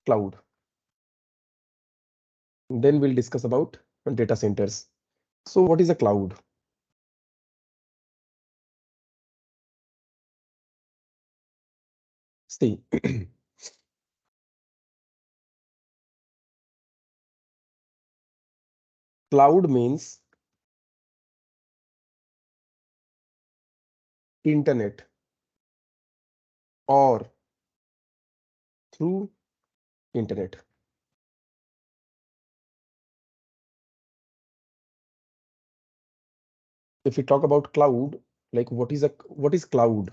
cloud. Then we'll discuss about data centers. So what is a cloud? See, cloud means internet or through internet. If we talk about cloud, like what is cloud?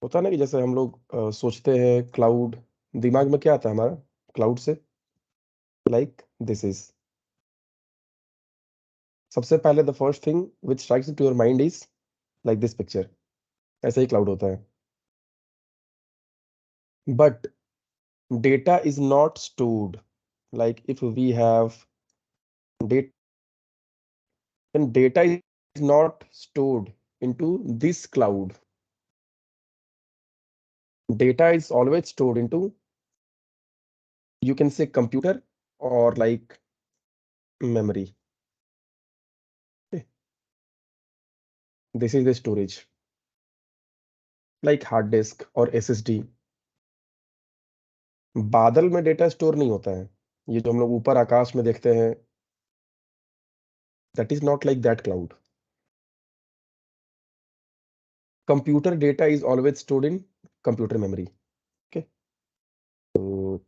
होता है ना कि जैसे हम लोग सोचते हैं cloud, दिमाग में क्या आता है हमारा क्लाउड से? लाइक दिस इज सबसे पहले the first thing which strikes to your mind is like this picture. ऐसा ही क्लाउड होता है. But data is not stored. Like if we have data, then data is not stored into this cloud. Data is always stored into, you can say, computer or like memory. Okay. This is the storage, like hard disk or SSD. बादल में data store नहीं होता है. ये जो हम लोग ऊपर आकाश में देखते हैं, that is not like that cloud. Computer data is always stored in computer memory. Okay. So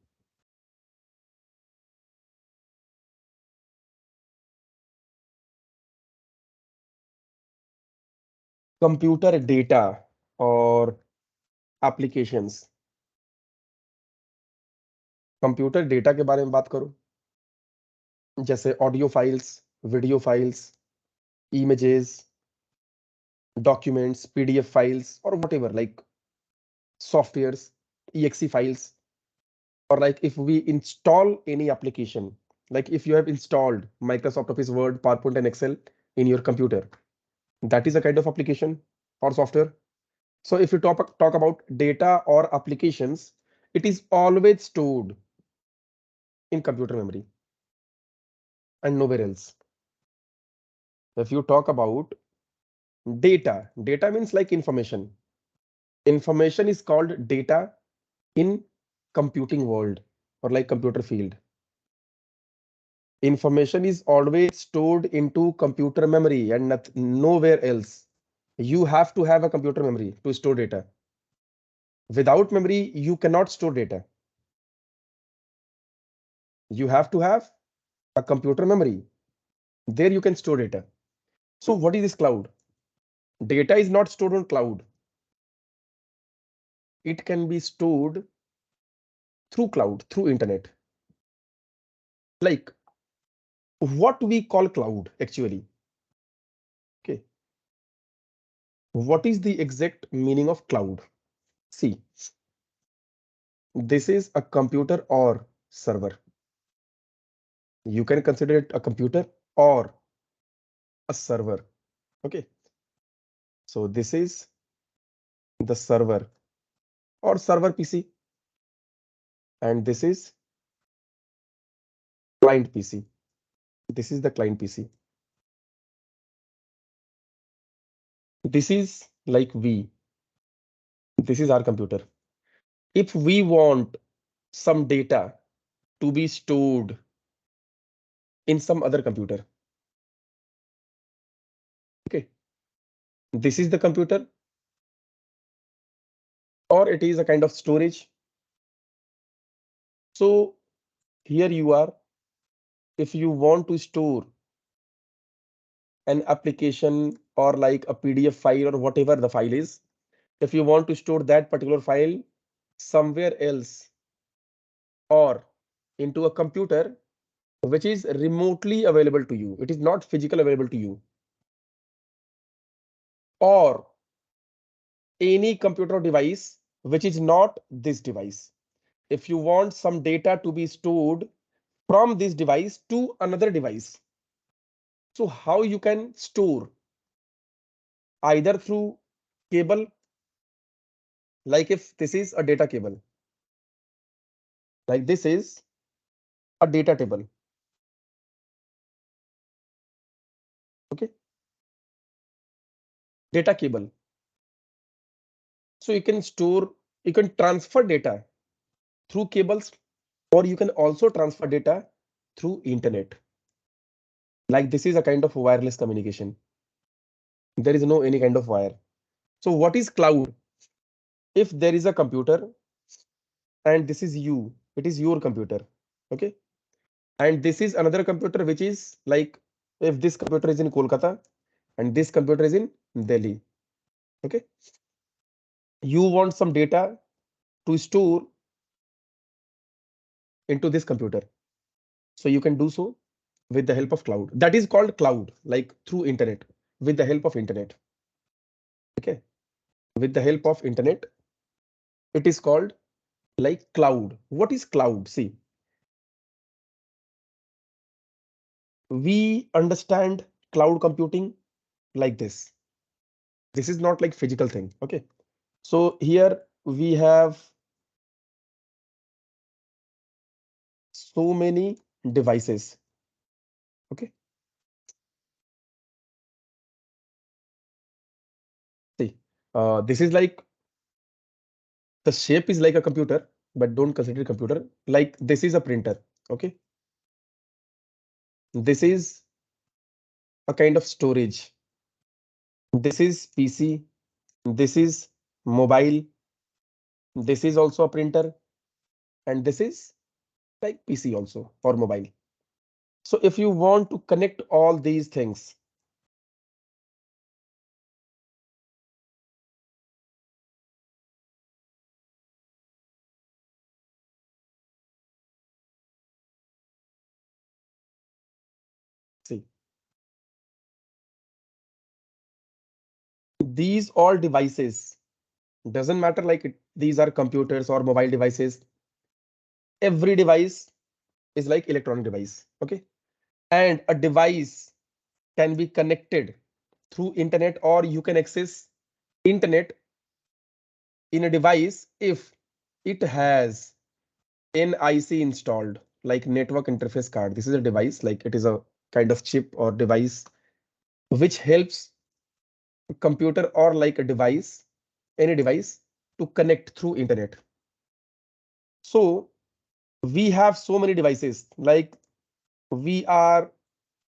computer data or applications. Computer data के बारे में बात करो, जैसे audio files, video files, images, documents, PDF files और whatever, like softwares, exe files, or like if we install any application, like if you have installed Microsoft Office, Word, PowerPoint and Excel in your computer, that is a kind of application or software. So if you talk about data or applications, it is always stored in computer memory and nowhere else. If you talk about data means like information. Information is called data in computing world or like computer field. Information is always stored into computer memory and nowhere else. You have to have a computer memory to store data. Without memory, you cannot store data. You have to have a computer memory. There you can store data. So what is this cloud? Data is not stored on cloud. It can be stored through cloud, through internet. Like what we call cloud actually. Okay. What is the exact meaning of cloud? See, this is a computer or server. You can consider it a computer or a server. Okay. So this is the server or server PC. And this is client PC. This is the client PC. This is like we. This is our computer. If we want some data to be stored in some other computer, okay, this is the computer, or it is a kind of storage. So here you are. If you want to store an application or like a PDF file or whatever the file is, if you want to store that particular file somewhere else or into a computer which is remotely available to you, it is not physically available to you, or any computer device which is not this device. If you want some data to be stored from this device to another device, so how you can store? Either through cable, like if this is a data cable, like this is a data table. Okay, data cable. So you can store, you can transfer data through cables, or you can also transfer data through internet. Like this is a kind of wireless communication. There is no any kind of wire. So what is cloud? If there is a computer and this is you, it is your computer. Okay. And this is another computer, which is like if this computer is in Kolkata and this computer is in Delhi. Okay. You want some data to store into this computer. So you can do so with the help of cloud. That is called cloud, like through internet, with the help of internet. Okay. With the help of internet, it is called like cloud. What is cloud? See, we understand cloud computing like this. This is not like physical thing. Okay. So here we have so many devices. Okay. See, this is like the shape is like a computer, but don't consider it computer. Like this is a printer. Okay. This is a kind of storage. This is PC. This is mobile. This is also a printer. And this is like PC also or mobile. So if you want to connect all these things, see, these all devices, doesn't matter like these are computers or mobile devices. Every device is like electronic device. Okay. And a device can be connected through internet, or you can access internet in a device if it has NIC installed, like network interface card. This is a device, like it is a kind of chip or device which helps a computer or like a device, any device, to connect through internet. So we have so many devices, like we are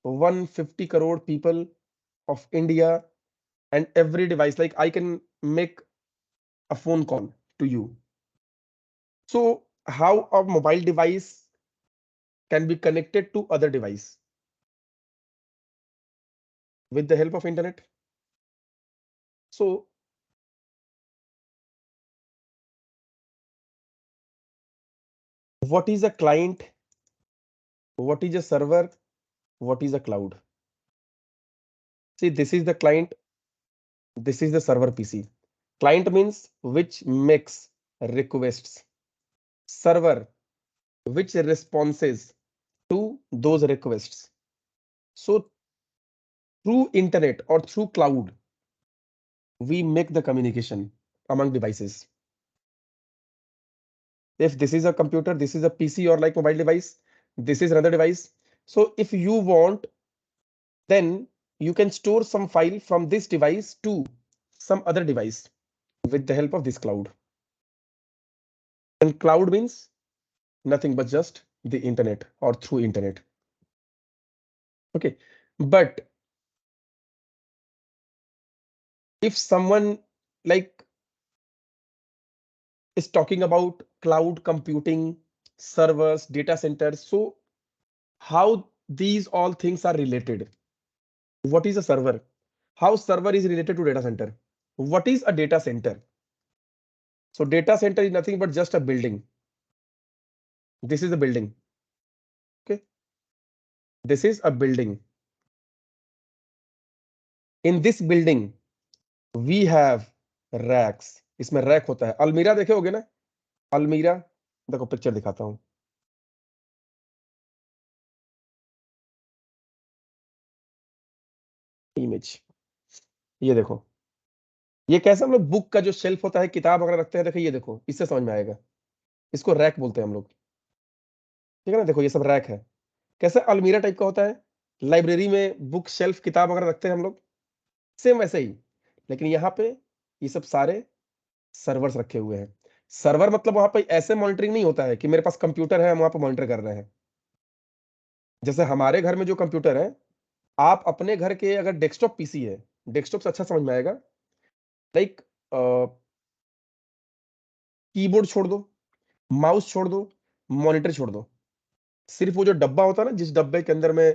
150 crore people of India, and every device, like I can make a phone call to you. So how a mobile device can be connected to other device with the help of internet? So what is a client? What is a server? What is a cloud? See, this is the client. This is the server PC. Client means which makes requests. Server, which responses to those requests. So through internet or through cloud, we make the communication among devices. If this is a computer, this is a PC or like mobile device, this is another device. So if you want, then you can store some file from this device to some other device with the help of this cloud. And cloud means nothing but just the internet or through internet. Okay. But if someone like is talking about cloud computing, servers, data centers, so how these all things are related? What is a server? How server is related to data center? What is a data center? So data center is nothing but just a building. This is a building. Okay. This is a building. In this building, we have racks. इसमें rack होता है. अलमीरा देखे होगे ना? अलमीरा. देखो picture दिखाता हूँ. इमेज. ये देखो. ये कैसे हम लोग बुक का जो शेल्फ होता है, किताब वगैरह रखते हैं, देखो ये देखो, इससे समझ में आएगा। इसको रैक बोलते हैं हम लोग, ठीक है ना। देखो ये सब रैक है। कैसे अलमीरा टाइप का होता है, लाइब्रेरी में बुक शेल्फ किताब वगैरह रखते हैं हम लोग, सेम वैसे ही। लेकिन यहाँ पे ये सब सारे सर्वर्स रखे हुए हैं। सर्वर मतलब वहां पे ऐसे मॉनिटरिंग नहीं होता है कि मेरे पास कंप्यूटर है, हम वहां पे मॉनिटर कर रहे हैं। जैसे हमारे घर में जो कंप्यूटर है, आप अपने घर के अगर डेस्कटॉप पीसी है, डेस्कटॉप से अच्छा समझ में आएगा, लाइक कीबोर्ड छोड़ दो, माउस छोड़ दो, मॉनिटर छोड़ दो, सिर्फ वो जो डब्बा होता है ना, जिस डब्बे के अंदर में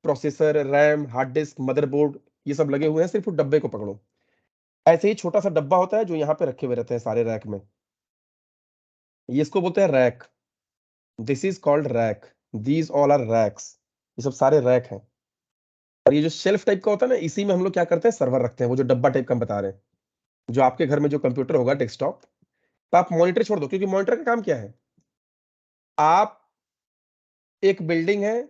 processor, RAM, hard disk, motherboard ये सब लगे हुए हैं, सिर्फ उस डब्बे को पकड़ो। ऐसे ही छोटा सा डब्बा होता है जो यहाँ पे रखे हुए रहते हैं सारे रैक में, ये इसको बोलते हैं rack. This is called rack, these all are racks, ये सब सारे रैक हैं। और ये जो शेल्फ टाइप का होता है ना, इसी में हम लोग क्या करते हैं, सर्वर रखते हैं, वो जो डब्बा टाइप का हम बता रहे हैं। जो आपके घर में जो कंप्यूटर होगा डेस्कटॉप, तो आप मॉनिटर छोड़ दो, क्योंकि मॉनिटर का काम क्या है, आप एक बिल्डिंग है,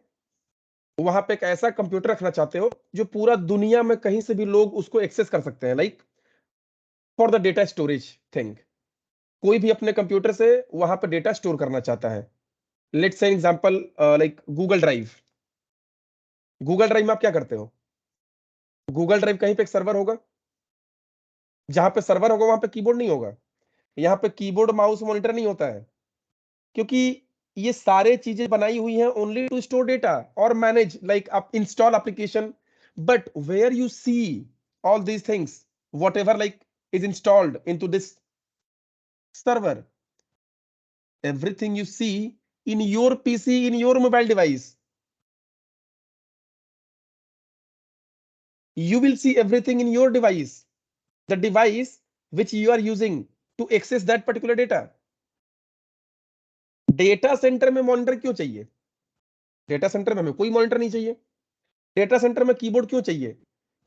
वहां पे एक ऐसा कंप्यूटर रखना चाहते हो जो पूरा दुनिया में कहीं से भी लोग उसको एक्सेस कर सकते हैं, like for the data storage thing. कोई भी अपने कंप्यूटर से वहां पर डेटा स्टोर करना चाहता है। Let's say example, like Google drive. Google drive में आप क्या करते हो, गूगल ड्राइव कहीं पे एक सर्वर होगा, जहां पे सर्वर होगा वहां पे कीबोर्ड नहीं होगा। यहाँ पे कीबोर्ड, माउस, मॉनिटर नहीं होता है, क्योंकि ये सारे चीजें बनाई हुई हैं ओनली टू स्टोर डेटा और मैनेज, लाइक आप install application. But where you see all these things, whatever like is installed into this server, everything you see in your PC, in your mobile device. You will see everything in your device, the device which you are using to access that particular data. Data centre में monitor क्यों चाहिए, data centre में हमें कोई monitor नहीं चाहिए। Data centre में keyboard क्यों चाहिए,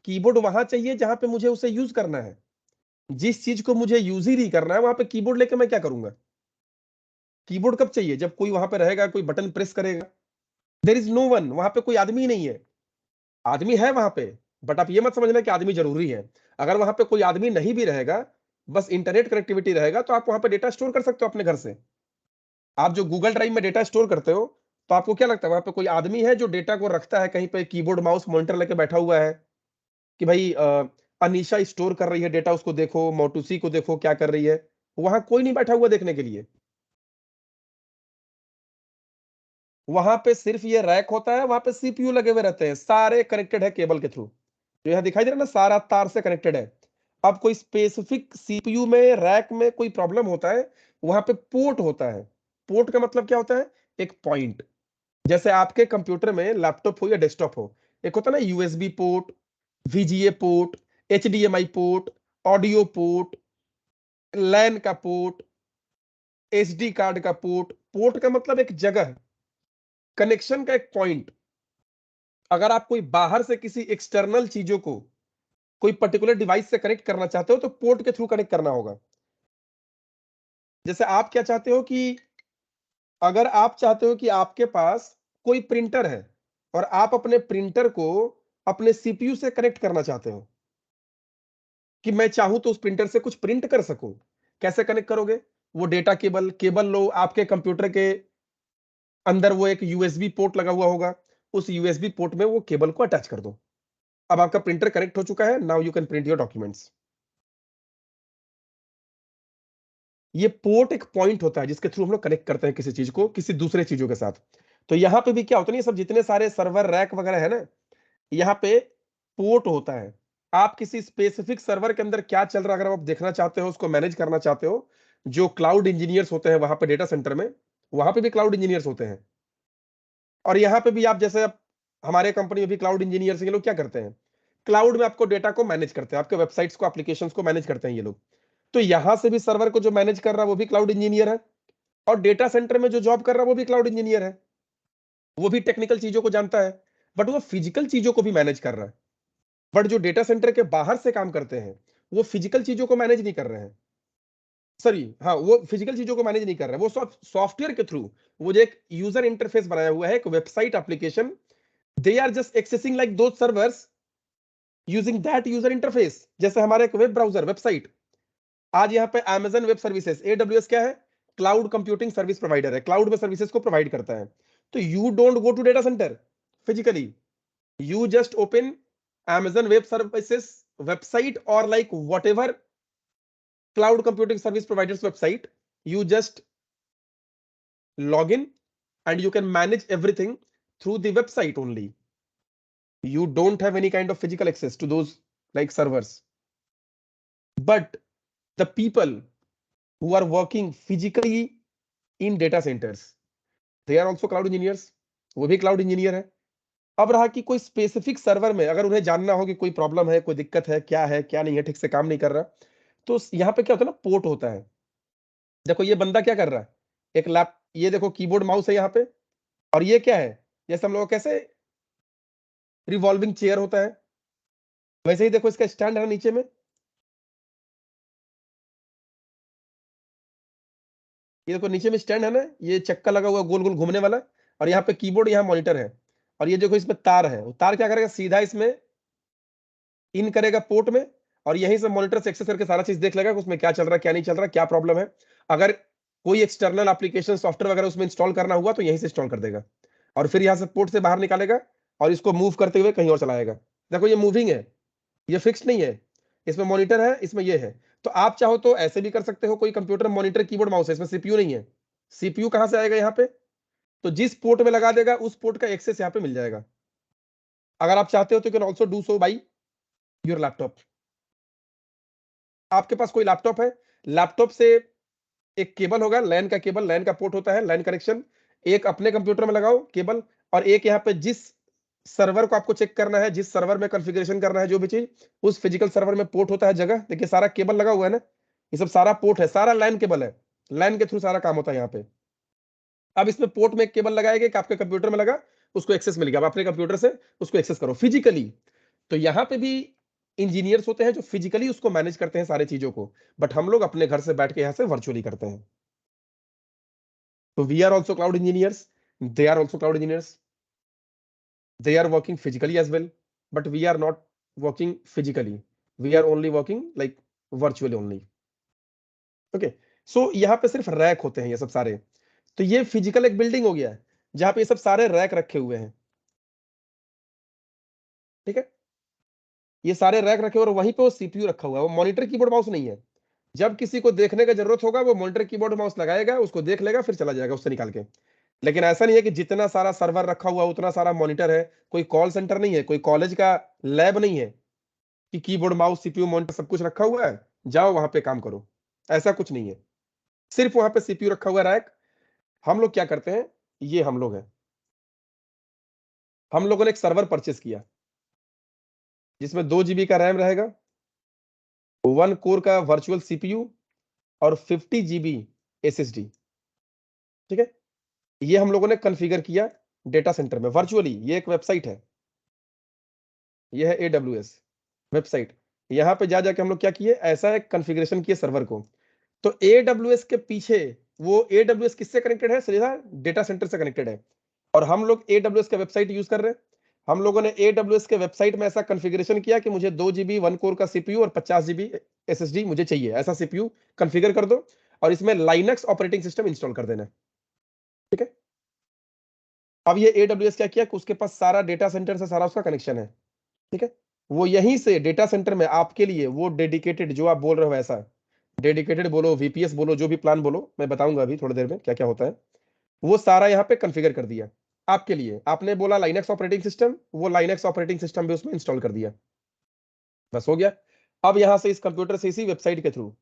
कीबोर्ड वहां चाहिए जहां पे मुझे उसे यूज करना है। जिस चीज को मुझे यूज ही नहीं करना है, वहां पे कीबोर्ड लेके मैं क्या करूंगा। कीबोर्ड कब चाहिए, जब कोई वहां पे रहेगा, कोई बटन प्रेस करेगा। देर इज नो वन, वहां पे कोई आदमी ही नहीं है। आदमी है वहां पे, बट आप ये मत समझना कि आदमी जरूरी है। अगर वहां पे कोई आदमी नहीं भी रहेगा, बस इंटरनेट कनेक्टिविटी रहेगा, तो आप वहां पे डेटा स्टोर कर सकते हो अपने घर से। आप जो गूगल ड्राइव में डेटा स्टोर करते हो, तो आपको क्या लगता है वहां पे कोई आदमी है जो डेटा को रखता है कहीं पे, कीबोर्ड, माउस, मॉनिटर लेके बैठा हुआ है कि भाई अनीशा स्टोर कर रही है डेटा, उसको देखो, मोटूसी को देखो क्या कर रही है। वहां कोई नहीं बैठा हुआ देखने के लिए। वहां पे सिर्फ ये रैक होता है, वहां पे सीपीयू लगे हुए रहते हैं, सारे कनेक्टेड है केबल के थ्रू। जो यहां दिखाई दे रहा है ना, सारा तार से कनेक्टेड है। अब कोई स्पेसिफिक सीपीयू में, रैक में कोई प्रॉब्लम होता है, वहां पे पोर्ट होता है। पोर्ट का मतलब क्या होता है, एक पॉइंट। जैसे आपके कंप्यूटर में, लैपटॉप हो या डेस्कटॉप हो, एक होता है ना USB port, VGA port, HDMI port, audio port, LAN का पोर्ट, एसडी कार्ड का पोर्ट। पोर्ट का मतलब एक जगह, कनेक्शन का एक पॉइंट। अगर आप कोई बाहर से किसी एक्सटर्नल चीजों को कोई पर्टिकुलर डिवाइस से कनेक्ट करना चाहते हो, तो पोर्ट के थ्रू कनेक्ट करना होगा। जैसे आप क्या चाहते हो कि, अगर आप चाहते हो कि आपके पास कोई प्रिंटर है और आप अपने प्रिंटर को अपने सीपीयू से कनेक्ट करना चाहते हो, कि मैं चाहूं तो उस प्रिंटर से कुछ प्रिंट कर सकूं, कैसे कनेक्ट करोगे, वो डेटा केबल, लो, आपके कंप्यूटर के अंदर वो एक यूएसबी पोर्ट लगा हुआ होगा, उस यूएसबी पोर्ट में वो केबल को अटैच कर दो। अब आपका प्रिंटर कनेक्ट हो चुका है, now you can print your documents. ये पोर्ट एक पॉइंट होता है जिसके थ्रू हम लोग कनेक्ट करते हैं किसी चीज को किसी दूसरे चीजों के साथ। तो यहां पे भी क्या होता है, ये सब जितने सारे सर्वर, रैक वगैरह है ना, यहाँ पे पोर्ट होता है। आप किसी स्पेसिफिक सर्वर के अंदर क्या चल रहा है, अगर आप देखना चाहते हो, उसको मैनेज करना चाहते हो, जो क्लाउड इंजीनियर्स होते हैं वहां पे डेटा सेंटर में, वहां पे भी क्लाउड इंजीनियर्स होते हैं। और यहाँ पे भी आप जैसे, आप हमारे कंपनी में भी क्लाउड इंजीनियर्स, ये लोग क्या करते हैं, क्लाउड में आपको डेटा को मैनेज करते हैं, आपके वेबसाइट्स को, एप्लीकेशंस को मैनेज करते हैं ये लोग। तो यहां से भी सर्वर को जो मैनेज कर रहा है वो भी क्लाउड इंजीनियर है, और डेटा सेंटर में जो जॉब कर रहा है वो भी क्लाउड इंजीनियर है। वो भी टेक्निकल चीजों को जानता है, बट वो फिजिकल चीजों को भी मैनेज कर रहा है। बट जो डेटा सेंटर के बाहर से काम करते हैं, वो फिजिकल चीजों को मैनेज नहीं कर रहे हैं। सॉरी, हाँ, वो फिजिकल चीजों को मैनेज नहीं कर रहे हैं, वो सॉफ्टवेयर के थ्रू, वो जो एक यूजर इंटरफेस बनाया हुआ है, एक website application, they are just accessing like दो servers, using that user interface. जैसे हमारे एक वेब ब्राउजर, वेबसाइट, आज यहाँ पे Amazon वेब सर्विसेज, AWS क्या है? क्लाउड कंप्यूटिंग सर्विस प्रोवाइडर है, क्लाउड में सर्विसेज को प्रोवाइड करता है। तो you don't go to data centre physically, you just open Amazon Web Services website or like whatever cloud computing service providers website, you just log in and you can manage everything through the website only. You don't have any kind of physical access to those like servers. But the people who are working physically in data centers, they are also cloud engineers. वो भी cloud engineer है। अब रहा कि कोई specific server में अगर उन्हें जानना हो कि कोई प्रॉब्लम है, कोई दिक्कत है, क्या है क्या नहीं है, ठीक से काम नहीं कर रहा, तो यहाँ पे क्या होता है ना, पोर्ट होता है। देखो ये बंदा क्या कर रहा है, एक लैप, ये देखो कीबोर्ड माउस है यहाँ पे, और ये क्या है, जैसे हम लोग कैसे रिवॉल्विंग चेयर होता है, वैसे ही देखो इसका स्टैंड है नीचे में, ये देखो नीचे में स्टैंड है ना, ये चक्का लगा हुआ गोल गोल घूमने वाला, और यहाँ पे कीबोर्ड, यहाँ मॉनिटर है, और ये देखो इसमें तार है, वो तार क्या करेगा, सीधा इसमें इन करेगा पोर्ट में, और यहीं से मॉनिटर से एक्सेस करके सारा चीज देख लेगा कि उसमें क्या चल रहा है, क्या नहीं चल रहा, क्या प्रॉब्लम है। अगर कोई एक्सटर्नल एप्लीकेशन सॉफ्टवेयर वगैरह उसमें इंस्टॉल करना हुआ तो यहीं से इंस्टॉल कर देगा, और फिर यहाँ से पोर्ट से बाहर निकालेगा और इसको मूव करते हुए कहीं और चलाएगा। देखो ये मूविंग है, ये फिक्स नहीं है, इसमें मॉनिटर है, इसमें ये है। तो आप चाहो तो ऐसे भी कर सकते हो, कोई कंप्यूटर मॉनिटर कीबोर्ड माउस है, इसमें सीपीयू नहीं है, सीपीयू कहां से आएगा यहाँ पे, तो जिस पोर्ट में लगा देगा उस पोर्ट का एक्सेस यहाँ पे मिल जाएगा। अगर आप चाहते हो तो can also do so by your laptop. आपके पास कोई लैपटॉप है, लैपटॉप से एक केबल होगा, लैन का केबल, लैन का पोर्ट होता है, लैन कनेक्शन, एक अपने कंप्यूटर में लगाओ केबल, और एक यहाँ पे जिस सर्वर को आपको चेक करना है, जिस सर्वर में कॉन्फ़िगरेशन करना है जो भी चीज, उस फिजिकल सर्वर में पोर्ट होता है जगह, देखिए सारा केबल लगा हुआ है ना, ये सब सारा पोर्ट है, सारा लैन केबल है, लैन के थ्रू सारा काम होता है यहाँ पे। अब इसमें पोर्ट में एक केबल लगाएगा कि आपके कंप्यूटर में लगा, उसको एक्सेस मिल गया, आप अपने कंप्यूटर से उसको एक्सेस करो फिजिकली। तो यहाँ पे भी इंजीनियर्स होते हैं जो फिजिकली उसको मैनेज करते हैं सारी चीजों को, बट हम लोग अपने घर से बैठ के यहाँ से वर्चुअली करते हैं। तो we are also cloud engineers, they are also cloud engineers, they are working physically as well, but we are not working physically, we are only working like virtually only. Okay, so यहाँ पे सिर्फ rack होते हैं ये सब सारे। तो ये फिजिकल एक बिल्डिंग हो गया है जहां पे ये सब सारे रैक रखे हुए हैं, ठीक है, ये सारे रैक रखे हुए और वहीं पे वो सीपीयू रखा हुआ है, वो मॉनिटर कीबोर्ड माउस नहीं है। जब किसी को देखने का जरूरत होगा वो मॉनिटर कीबोर्ड माउस लगाएगा, उसको देख लेगा, फिर चला जाएगा उससे निकाल के। लेकिन ऐसा नहीं है कि जितना सारा सर्वर रखा हुआ उतना सारा मॉनिटर है, कोई कॉल सेंटर नहीं है, कोई कॉलेज का लैब नहीं है कि कीबोर्ड माउस सीपीयू मॉनिटर सब कुछ रखा हुआ है, जाओ वहां पे काम करो, ऐसा कुछ नहीं है। सिर्फ वहां पे सीपीयू रखा हुआ है, रैक। हम लोग क्या करते हैं, ये हम लोग हैं, हम लोगों ने एक सर्वर परचेस किया जिसमें 2 GB का रैम रहेगा, 1 कोर का वर्चुअल सीपीयू, और 50 GB एसएसडी, ठीक है। ये हम लोगों ने कॉन्फ़िगर किया डेटा सेंटर में वर्चुअली। ये एक वेबसाइट है, ये है AWS वेबसाइट। यहाँ पे जा जाके हम लोग क्या किए, ऐसा एक कॉन्फ़िगरेशन किए सर्वर को। तो AWS के पीछे, वो AWS किससे कनेक्टेड है, सीधा डेटा सेंटर से कनेक्टेड है, और हम लोग AWS का वेबसाइट यूज कर रहे हैं। हम लोगों ने AWS के वेबसाइट में ऐसा कॉन्फ़िगरेशन किया कि मुझे 2 GB 1 कोर का सीपीयू और 50 GB एसएसडी मुझे चाहिए, ऐसा सीपीयू कॉन्फ़िगर कर दो, और इसमें लाइनक्स ऑपरेटिंग सिस्टम इंस्टॉल कर देना, ठीक है। अब ये AWS क्या किया कि उसके पास सारा डेटा सेंटर से सारा उसका कनेक्शन है, ठीक है। वो यहीं से डेटा सेंटर में आपके लिए वो डेडिकेटेड, जो आप बोल रहे हो वैसा डेडिकेटेड बोलो, VPS बोलो, जो भी प्लान बोलो, मैं बताऊंगा अभी थोड़ी देर में क्या क्या होता है, वो सारा यहाँ पे कॉन्फ़िगर कर दिया आपके लिए। आपने बोला लाइनक्स ऑपरेटिंग सिस्टम, वो लाइनक्स ऑपरेटिंग सिस्टम भी उसमें इंस्टॉल कर दिया, बस हो गया। अब यहाँ से इस कंप्यूटर से, इसी वेबसाइट के थ्रू,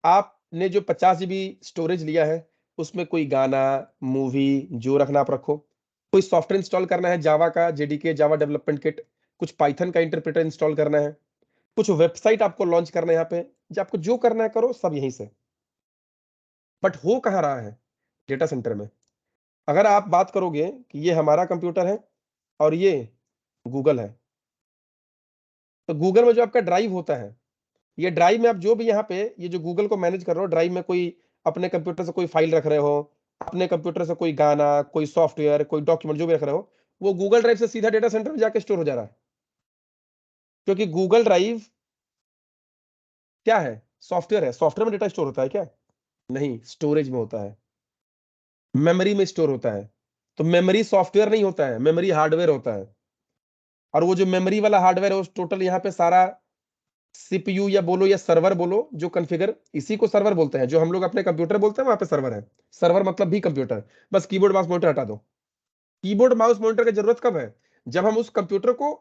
आपने जो 50 GB स्टोरेज लिया है, उसमें कोई गाना, मूवी जो रखना आप रखो। कोई सॉफ्टवेयर इंस्टॉल करना है, जावा का JDK, जावा डेवलपमेंट किट, कुछ पाइथन का इंटरप्रेटर इंस्टॉल करना है, कुछ वेबसाइट आपको लॉन्च करना है यहाँ पे, जो आपको जो करना है करो, सब यहीं से। बट हो कहाँ रहा है, डेटा सेंटर में। अगर आप बात करोगे कि ये हमारा कंप्यूटर है और ये गूगल है, तो गूगल में जो आपका ड्राइव होता है, ये ड्राइव में आप जो भी यहाँ पे, ये जो गूगल को मैनेज कर रहे हो, ड्राइव में कोई अपने कंप्यूटर से कोई फाइल रख रहे हो, अपने कंप्यूटर से कोई गाना, कोई सॉफ्टवेयर, कोई डॉक्यूमेंट जो भी रख रहे हो, वो गूगल ड्राइव से सीधा डेटा सेंटर में जाके स्टोर हो जा रहा है, क्योंकि गूगल ड्राइव क्या है? सॉफ्टवेयर है। सॉफ्टवेयर में डेटा स्टोर होता है क्या? नहीं, स्टोरेज में होता है, मेमोरी में स्टोर होता है। तो मेमोरी सॉफ्टवेयर नहीं होता है, मेमोरी हार्डवेयर होता है। और वो जो मेमोरी वाला हार्डवेयर है वो टोटल यहाँ पे सारा सीपीयू या बोलो या सर्वर बोलो, जो कॉन्फ़िगर, इसी को सर्वर बोलते हैं। जो हम लोग अपने कंप्यूटर बोलते हैं वहां पे सर्वर है। सर्वर मतलब भी कंप्यूटर। बस कीबोर्ड माउस मॉनिटर हटा दो। कीबोर्ड माउस मॉनिटर की जरूरत कब है? जब हम उस कंप्यूटर को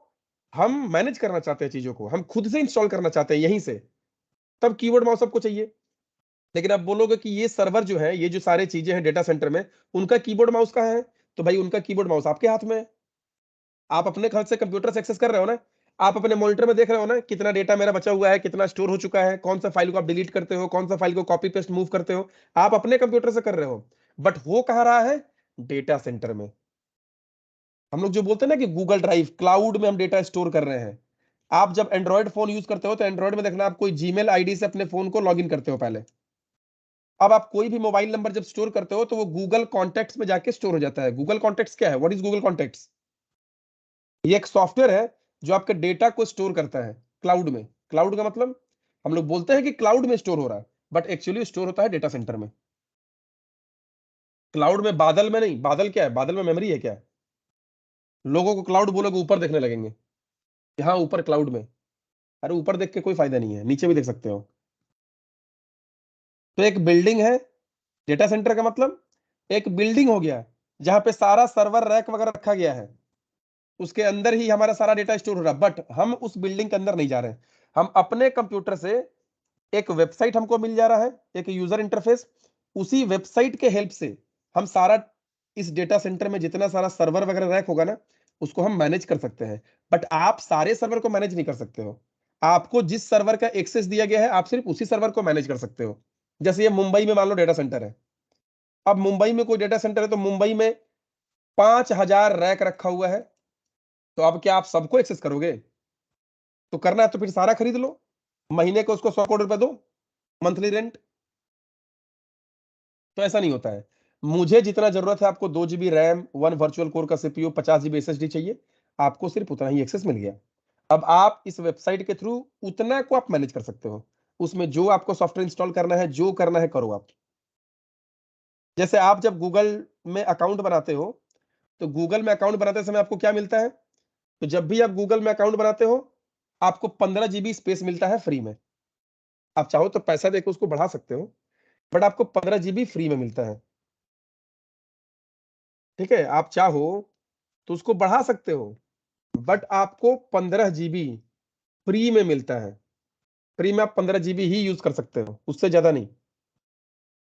हम मैनेज करना चाहते हैं, चीजों को हम खुद से इंस्टॉल करना चाहते हैं यहीं से, तब कीबोर्ड माउस सबको चाहिए। लेकिन आप बोलोगे कि ये सर्वर जो है, ये जो सारे चीजें हैं डेटा सेंटर में, उनका कीबोर्ड माउस कहाँ है? तो भाई उनका कीबोर्ड माउस आपके हाथ में है। आप अपने घर से कंप्यूटर से एक्सेस कर रहे हो ना। आप अपने मॉनिटर में देख रहे हो ना कितना डेटा मेरा बचा हुआ है, कितना स्टोर हो चुका है, कौन सा फाइल को आप डिलीट करते हो, कौन सा फाइल को कॉपी पेस्ट मूव करते हो। आप अपने कंप्यूटर से कर रहे हो, बट हो कहाँ रहा है? डेटा सेंटर में। हम लोग जो बोलते हैं ना कि गूगल ड्राइव, क्लाउड में हम डेटा स्टोर कर रहे हैं। आप जब एंड्रॉयड फोन यूज करते हो तो एंड्रॉयड में देखना, आप कोई जीमेल आईडी से अपने फोन को लॉगिन करते हो पहले। अब आप कोई भी मोबाइल नंबर जब स्टोर करते हो तो वो गूगल कॉन्टैक्ट्स में जाके स्टोर हो जाता है। गूगल कॉन्टैक्ट्स क्या है? What is Google contacts? ये एक सॉफ्टवेयर है जो आपके डेटा को स्टोर करता है क्लाउड में। क्लाउड का मतलब, हम लोग बोलते हैं कि क्लाउड में स्टोर हो रहा है, बट एक्चुअली स्टोर होता है डेटा सेंटर में। क्लाउड में, बादल में नहीं। बादल क्या है? बादल में मेमोरी है क्या? लोगों को क्लाउड बोलोगे ऊपर देखने लगेंगे। हाँ, ऊपर क्लाउड में। अरे ऊपर देख के कोई फायदा नहीं है, नीचे भी देख सकते हो। तो एक बिल्डिंग है। डेटा सेंटर का मतलब एक बिल्डिंग हो गया जहां पे सारा सर्वर रैक वगैरह रखा गया है। उसके अंदर ही हमारा सारा डेटा स्टोर हो रहा है, बट हम उस बिल्डिंग के अंदर नहीं जा रहे हैं। हम अपने कंप्यूटर से, एक वेबसाइट हमको मिल जा रहा है, एक यूजर इंटरफेस। उसी वेबसाइट के हेल्प से हम सारा, इस डेटा सेंटर में जितना सारा सर्वर वगैरह रैक होगा ना, उसको हम मैनेज कर सकते हैं। बट आप सारे सर्वर को मैनेज नहीं कर सकते हो। आपको जिस सर्वर का एक्सेस दिया गया है, आप सिर्फ उसी सर्वर को मैनेज कर सकते हो। जैसे ये मुंबई में मान लो डेटा सेंटर है। अब मुंबई में कोई डेटा सेंटर है तो मुंबई में 5,000 रैक रखा हुआ है। तो अब क्या आप सबको एक्सेस करोगे? तो करना है तो फिर सारा खरीद लो, महीने को उसको 100 करोड़ रुपए दो, मंथली रेंट। तो ऐसा नहीं होता है। मुझे जितना जरूरत है, आपको 2 GB रैम, 1 वर्चुअल कोर का सीपीयू, 50 GB एसएसडी चाहिए, आपको सिर्फ उतना ही एक्सेस मिल गया। अब आप इस वेबसाइट के थ्रू उतना को आप मैनेज कर सकते हो। उसमें जो आपको सॉफ्टवेयर इंस्टॉल करना है, जो करना है करो आप। जैसे आप जब गूगल में अकाउंट बनाते हो, तो गूगल में अकाउंट बनाते समय आपको क्या मिलता है? तो जब भी आप गूगल में अकाउंट बनाते हो, आपको 15 GB स्पेस मिलता है फ्री में। आप चाहो तो पैसा देकर उसको बढ़ा सकते हो, बट आपको 15 GB फ्री में मिलता है। ठीक है, आप चाहो तो उसको बढ़ा सकते हो, बट आपको 15 GB फ्री में मिलता है। फ्री में आप 15 GB ही यूज कर सकते हो, उससे ज्यादा नहीं।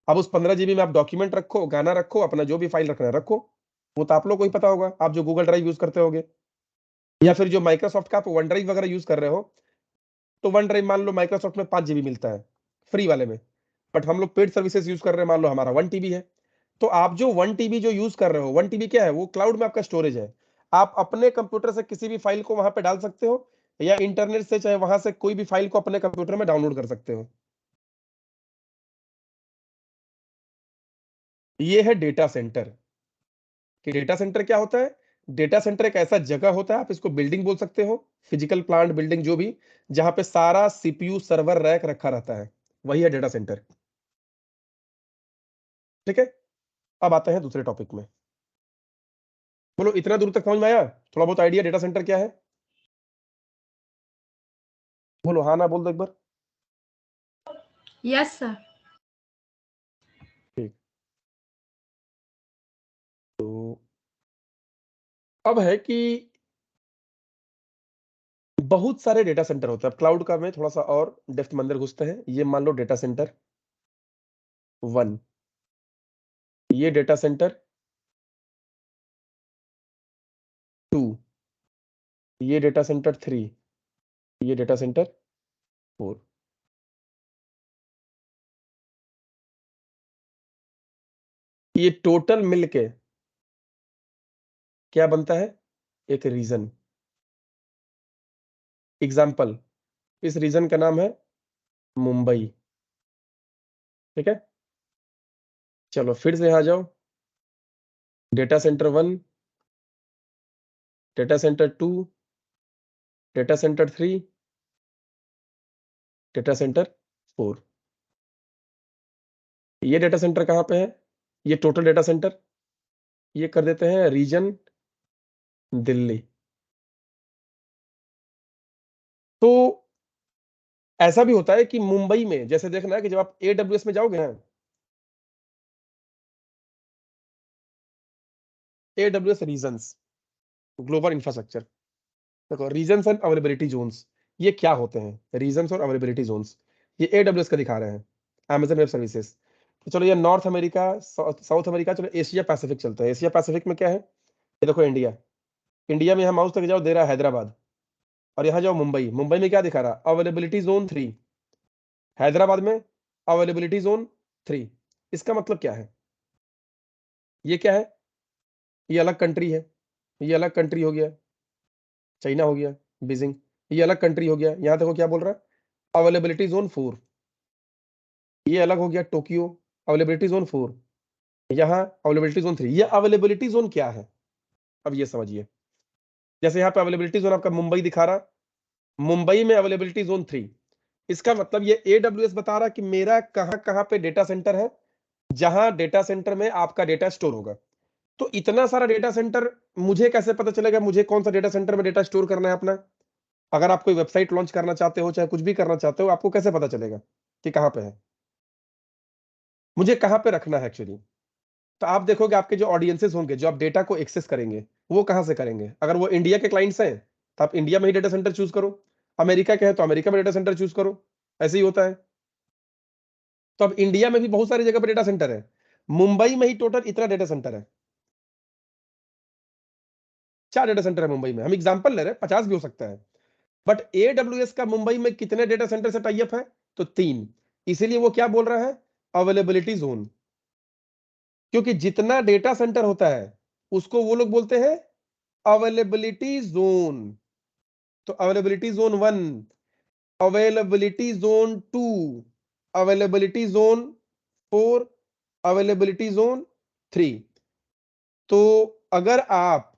अब उस 15 GB में आप डॉक्यूमेंट रखो, गाना रखो, अपना जो भी फाइल रखना है रखो। वो तो आप लोग को ही पता होगा, आप जो गूगल ड्राइव यूज करते होगे, या फिर जो माइक्रोसॉफ्ट का आप वन ड्राइव वगैरह यूज कर रहे हो। तो वन ड्राइव मान लो माइक्रोसॉफ्ट में 5 GB मिलता है फ्री वाले में, बट हम लोग पेड सर्विसेज यूज कर रहे हैं, मान लो हमारा 1 TB है। तो आप जो 1 TB जो यूज कर रहे हो, 1 TB क्या है? वो क्लाउड में आपका स्टोरेज है। आप अपने कंप्यूटर से किसी भी फाइल को वहां पे डाल सकते हो, या इंटरनेट से चाहे वहां से कोई भी फाइल को अपने कंप्यूटर में डाउनलोड कर सकते हो। ये है डेटा सेंटर। कि डेटा सेंटर क्या होता है? डेटा सेंटर एक ऐसा जगह होता है, आप इसको बिल्डिंग बोल सकते हो, फिजिकल प्लांट, बिल्डिंग जो भी, जहां पे सारा सीपीयू सर्वर रैक रखा रहता है, वही है डेटा सेंटर। ठीक है, अब आते हैं दूसरे टॉपिक में। बोलो, इतना दूर तक समझ में आया? थोड़ा बहुत आइडिया डेटा सेंटर क्या है? बोलो हाँ ना, बोल दो एक बार। Yes sir. ठीक। तो अब है कि बहुत सारे डेटा सेंटर होते हैं। अब क्लाउड का में थोड़ा सा और डेप्थ में अंदर घुसते हैं। ये मान लो डेटा सेंटर 1, ये डेटा सेंटर 2, ये डेटा सेंटर 3, ये डेटा सेंटर 4। ये टोटल मिलके क्या बनता है? एक रीजन। एग्जाम्पल, इस रीजन का नाम है मुंबई। ठीक है, चलो फिर से आ जाओ। Data centre 1, data centre 2, data centre 3, data centre 4। ये डेटा सेंटर कहां पे है? ये टोटल डेटा सेंटर, ये कर देते हैं रीजन दिल्ली। तो ऐसा भी होता है कि मुंबई में जैसे देखना है कि जब आप AWS में जाओगे ना, AWS रीजन्स, ग्लोबल इंफ्रास्ट्रक्चर, देखो रीजन्स एंड अवेलेबिलिटी जोन्स, ये क्या होते हैं रीजन्स और अवेलेबिलिटी जोन्स? ये AWS का दिखा रहे हैं, Amazon वेब सर्विसेज। तो चलो ये नॉर्थ अमेरिका, साउथ अमेरिका, चलो एशिया पैसिफिक चलता है। एशिया पैसिफिक में क्या है? ये देखो इंडिया, इंडिया में यहाँ माउस तक जाओ दे रहा है हैदराबाद, और यहाँ जाओ मुंबई, मुंबई में क्या दिखा रहा है? Availability zone 3। हैदराबाद में अवेलेबिलिटी जोन 3। इसका मतलब क्या है? ये क्या है? ये अलग कंट्री है, ये अलग कंट्री हो गया, चाइना हो गया, बीजिंग, ये अलग कंट्री हो गया। यहाँ देखो क्या बोल रहा है, अवेलेबिलिटी जोन 4। ये अलग हो गया टोक्यो, अवेलेबिलिटी जोन 4। यहाँ अवेलेबिलिटी जोन 3। ये अवेलेबिलिटी जोन क्या है? अब ये समझिए, जैसे यहाँ पे अवेलेबिलिटी जोन आपका मुंबई दिखा रहा, मुंबई में अवेलेबिलिटी जोन 3। इसका मतलब ये AWS बता रहा कि मेरा कहां कहां पे डेटा सेंटर है, जहां डेटा सेंटर में आपका डेटा स्टोर होगा। तो इतना सारा डेटा सेंटर मुझे कैसे पता चलेगा मुझे कौन सा डेटा सेंटर में डेटा स्टोर करना है अपना? अगर आप कोई वेबसाइट लॉन्च करना चाहते हो, चाहे कुछ भी करना चाहते हो, आपको कैसे पता चलेगा कि कहां पे है, मुझे कहां पे रखना है एक्चुअली? तो आप देखोगे आपके जो ऑडियंसेस होंगे, जो आप डेटा को एक्सेस करेंगे, वो कहां से करेंगे? अगर वो इंडिया के क्लाइंट्स हैं तो आप इंडिया में ही डेटा सेंटर चूज करो, अमेरिका के हैं तो अमेरिका में डेटा सेंटर चूज करो, ऐसे ही होता है। तो अब इंडिया में भी बहुत सारी जगह पर डेटा सेंटर है, मुंबई में ही टोटल इतना डेटा सेंटर है, 4 डेटा सेंटर है मुंबई में। हम एग्जांपल ले रहे हैं, 50 भी हो सकता है। बट AWS का मुंबई में कितने डेटा सेंटर से टाई अप है? तो 3। इसीलिए वो क्या बोल रहा है? Availability zone. क्योंकि जितना डेटा सेंटर होता है उसको वो लोग बोलते हैं अवेलेबिलिटी जोन। तो availability zone 1, availability zone 2, availability zone 4, availability zone 3। तो अगर आप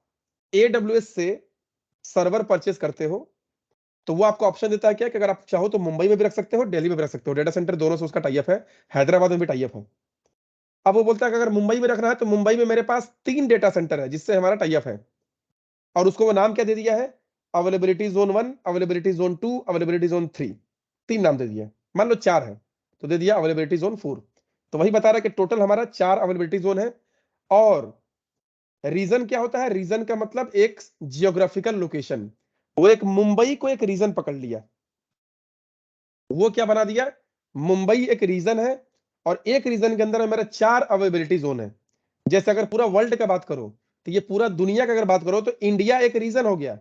AWS से सर्वर परचेस करते हो तो वो आपको ऑप्शन देता है क्या कि अगर आप चाहो तो मुंबई में भी रख सकते हो, दिल्ली में भी रख सकते हो, डेटा सेंटर दोनों से उसका टाई अप है, हैदराबाद में भी टाई अप है। अब वो बोलता है कि अगर मुंबई में रखना है तो मुंबई में मेरे पास 3 डेटा सेंटर है जिससे हमारा टाई अप है, और उसको वो नाम क्या दे दिया है? Availability zone 1, availability zone 2, availability zone 3। 3 नाम दे दिया। मान लो 4 है तो दे दिया अवेलेबिलिटी जोन 4। तो वही बता रहा है कि टोटल हमारा 4 अवेलेबिलिटी जोन है। और रीजन क्या होता है? रीजन का मतलब एक जियोग्राफिकल लोकेशन। वो एक मुंबई को एक रीजन पकड़ लिया, वो क्या बना दिया? मुंबई एक रीजन है, और एक रीजन के अंदर मेरा 4 अवेलेबिलिटी जोन है। जैसे अगर पूरा वर्ल्ड का बात करो तो ये पूरा दुनिया का अगर बात करो तो इंडिया एक रीजन हो गया,